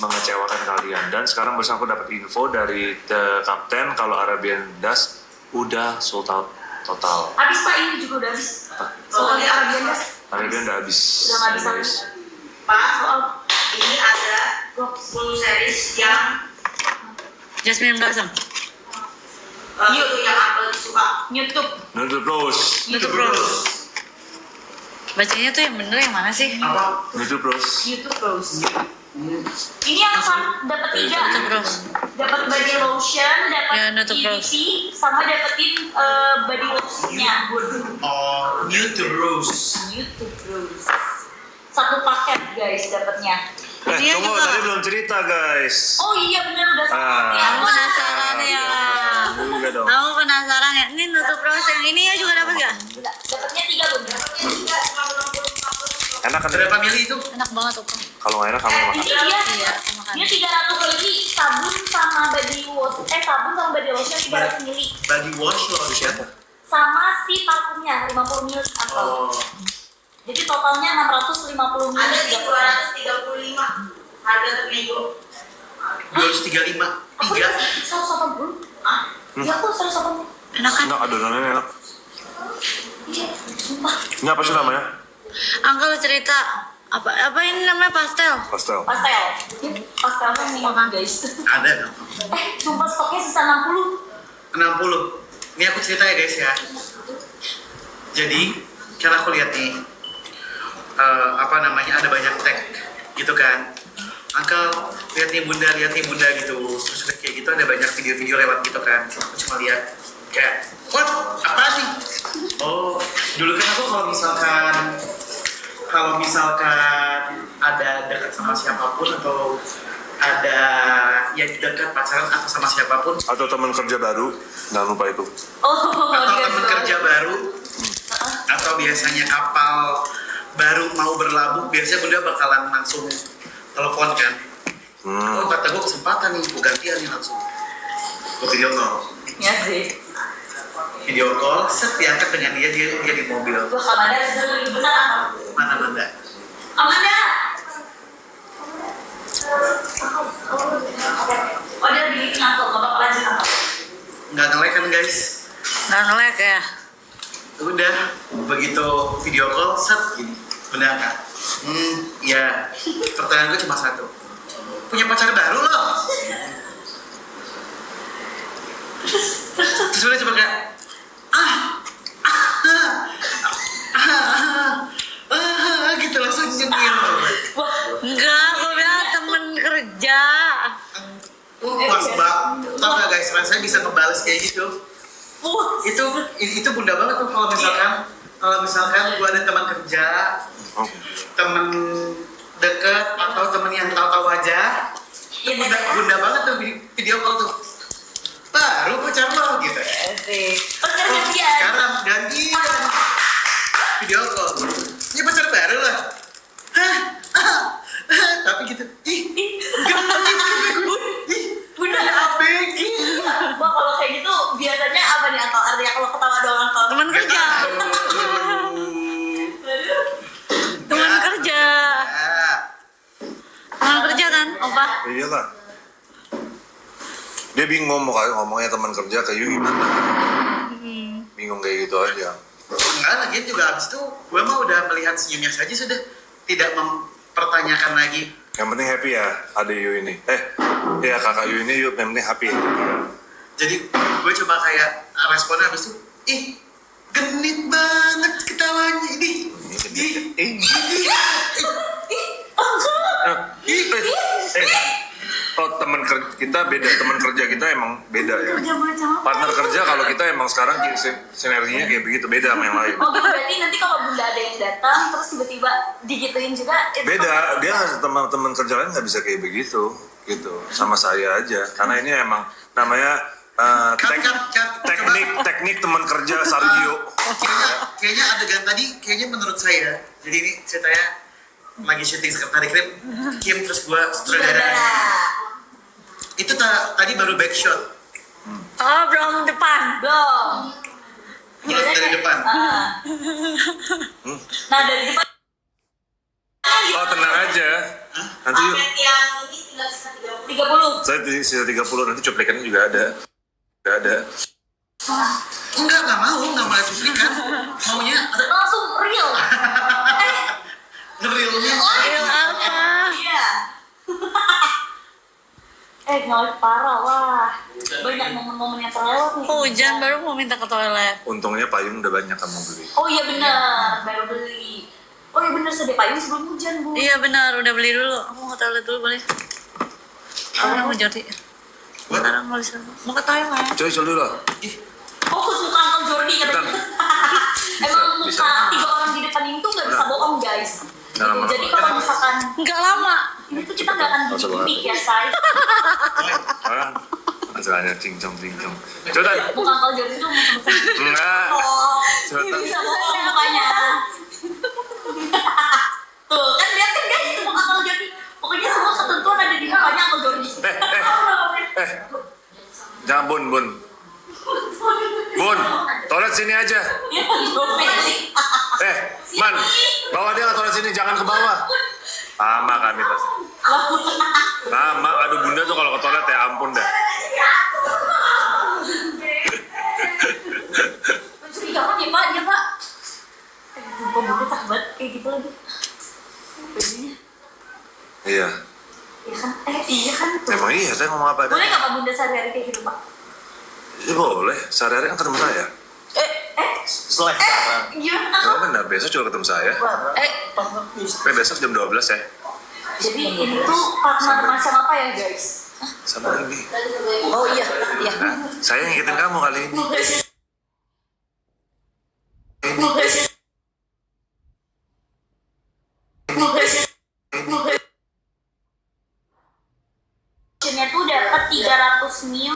mengecewakan kalian. Dan sekarang barusan aku dapat info dari Kapten kalau Arabian Dust udah sold out total. Habis Pak, ini juga udah habis. Soalnya Arabian udah habis. Udah nggak bisa habis. Pak, ini ada 20 series yang Jasmine Blossom. itu yang aku lebih suka. YouTube. Nude Rose. YouTube Rose. Bacanya tuh yang bener yang mana sih? Apa? Nude Rose. YouTube Rose. Ini yang dapat 3. YouTube Rose. Dapat body lotion, Ya, dapat nutup EDC, sama dapetin body lotionnya. Oh, YouTube Rose. YouTube Rose. 1 paket guys dapatnya. Dia Tunggu, juga. tadi belum cerita guys. Oh iya benar udah sama. Aku penasaran ya. Juga dong. Aku penasaran ya. Ini nutup rose yang ini ya juga dapat gak? Dapatnya 3 Bun. Enak kan? Berapa mili itu? Enak banget tuh. Kalau nggak enak kamu yang makan. Ini dia. Iya, aku makan. Dia 300 lebih sabun sama body wash. Sabun sama body lotion 300 ml. Body wash lotion. Sama si parfumnya 50 ml atau. Oh, Jadi totalnya 650 ml. Ada di 235 harga ternego. 235. Aku 3. 180. Hah? Iya aku 180. Enak kan? Enak, adonannya enak. Iya, sumpah. Ini apa sih namanya? Uncle cerita apa ini namanya pastel? Pastel. Pastel. Pastelnya semua guys. Ada. Sumpah stoknya sisa 60. 60. Ini aku cerita ya guys ya. Jadi Kan aku lihat nih, ada banyak tag gitu kan. Uncle, lihat nih bunda gitu. Terus udah kayak gitu ada banyak video-video lewat gitu kan. Aku cuma lihat kayak, what? Apa sih? Oh, dulu kan aku kalau misalkan ada dekat sama siapapun atau ada ya dekat pacaran atau sama siapapun Atau teman kerja baru, jangan lupa itu. atau teman kerja baru atau biasanya kapal baru mau berlabuh, biasanya bunda bakalan langsung telepon kan. Oh kata gue kesempatan nih, gue gantian nih langsung. Gue video call, Ya sih. set diangkat dengan dia di mobil. Gua Amanda sudah lebih besar apa? Mana Manda? Amanda. Oh dia lagi bikin aku, nggak apa-apa lanjut apa? Nggak nge-lag kan guys? Nggak nge-lag ya? Udah, begitu video call, set gini, benar kan? Ya, pertanyaan gue cuma satu. Punya pacar baru loh? Terus udah coba kayak, gitu langsung nyemil. Enggak, gue bilang temen kerja. Pas banget, tau gak guys, rasanya bisa ngebales kayak gitu. Itu bunda banget tuh kalau misalkan gue ada teman kerja, temen deket atau temen yang tahu aja, itu bunda banget tuh video call tuh. Baru pacar lo gitu. Pacar gantian. Sekarang gantian video call. Ini pacar baru lah. Tapi gitu. Bunda. ABG. Wah kalau kayak gitu biasanya apa nih Uncle? Artinya kalau ketawa doang Uncle? Temen kerja. Temen kerja. Temen kerja kan, Opa? Iyalah. Dia bingung ngomongnya teman kerja ke Yu gimana. Bingung kayak gitu aja. Enggak, lagi juga abis itu gue mah udah melihat senyumnya saja sudah, tidak mempertanyakan lagi. Yang penting happy ya, ada Yu ini. Ya kakak Yu ini Yu, yang penting happy. Jadi gue coba kayak responnya abis itu, genit banget ketawanya ini. Oh teman kita beda, teman kerja kita emang beda ya. Partner kerja kalau kita emang sekarang sinerginya kayak begitu, beda sama yang lain. Oh gitu, berarti nanti kalau bunda ada yang datang terus tiba-tiba digituin juga itu Beda, dia teman-teman kerja lain nggak bisa kayak begitu, gitu. Sama saya aja, karena ini emang namanya teknik teman kerja Sargio. Kayaknya adegan tadi, kayaknya menurut saya, jadi ini ceritanya lagi syuting Sekretari Krim, Kim terus gue sutradara. Itu tadi baru back shot. Oh, belum depan. belum. Mulai dari depan. Nah dari depan. Oh tenang aja, nanti yuk. Paket yang ini tinggal sisa 30. Saya di sisa 30, nanti cuplikannya juga ada. Gak ada. Enggak mau lihat cuplikan. Maunya Langsung real. ngerilnya. Real apa? Iya. Ngelewat parah wah. Banyak momen-momen yang terlewat nih. Hujan baru mau minta ke toilet. Untungnya payung udah banyak kamu beli. Oh iya benar, baru beli. Oh iya benar, sedia payung sebelum hujan bu. Iya benar, udah beli dulu. Aku mau ke toilet dulu boleh? Sekarang mau jadi. Sekarang mau bisa. Mau ke toilet. Coy, dulu lah. Fokus muka Uncle Jordi katanya. Emang muka Bisa. 3 orang di depan ini tuh nggak bisa bohong guys. Gitu. Nah, Jadi kalau misalkan Nggak lama. ini tuh kita nggak akan gimmick ya say. Ah, masalahnya cincong. Coba. Muka Uncle Jordi tuh mesem-mesem. Enggak. Oh, Coba. ini bisa bohong mukanya. Tuh kan lihat kan guys muka Uncle Jordi. Pokoknya semua ketentuan ada di mukanya Uncle Jordi. Jangan Bun. Bun, toilet sini aja. Man, bawa dia ke toilet sini, jangan ke bawah. Lama kami pasti. Lama, aduh bunda tuh kalau ke toilet ya ampun dah. Mencurigakan ya pak, dia pak. Sumpah bunda tak banget kayak gitu lagi. Bajunya. Iya. Iya kan? Iya kan tuh. Emang iya, saya ngomong apa Boleh aja. nggak pak bunda sehari-hari kayak gitu pak? Ya boleh, sehari-hari kan ketemu saya. Live bareng. Gimana? Oh benar, besok juga ketemu saya. Tapi besok jam 12 ya. Jadi ini tuh partner macam apa ya guys? Sama ini. Oh iya, iya. Nah, saya ngikutin kamu kali ini. Optionnya tuh dapat 300 mil.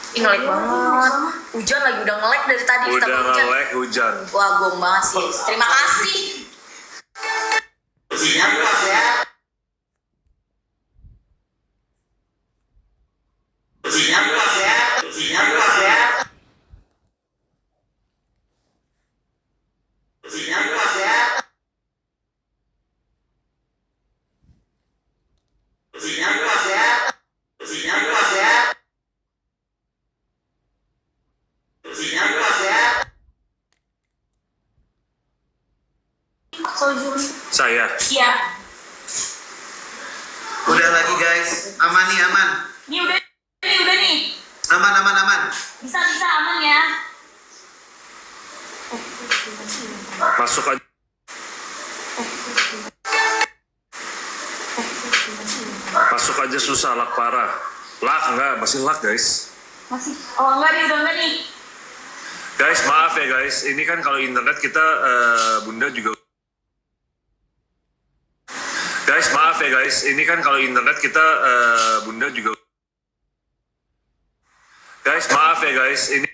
Ih, nge-lag banget. Hujan lagi, udah nge-lag dari tadi kita Udah hujan. nge-lag hujan. Wah, gong banget sih. Terima kasih. Siap Kak, ya. Siap Kak, ya. Siap Kak, ya. Siap Kak, ya. Siap Kak, ya. Siap Kak, ya. Siap Kak, ya. Saya. Iya. Udah lagi guys, aman nih aman, Ini udah nih. aman aman aman. Bisa aman ya. Masuk aja. Masuk aja susah, lag parah. Lag enggak, masih lag guys. Masih. Oh enggak nih, udah enggak nih. Guys, maaf ya guys. Ini kan kalau internet kita Bunda juga. Guys, maaf ya guys. Ini kan kalau internet kita Bunda juga. Guys, maaf ya guys. Ini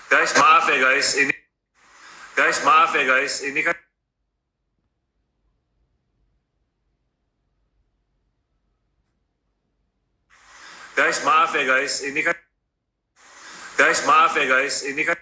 Guys, maaf ya guys. Ini Guys, maaf ya guys. Ini kan Guys, maaf ya guys. Ini kan Guys, maaf ya guys. Ini kan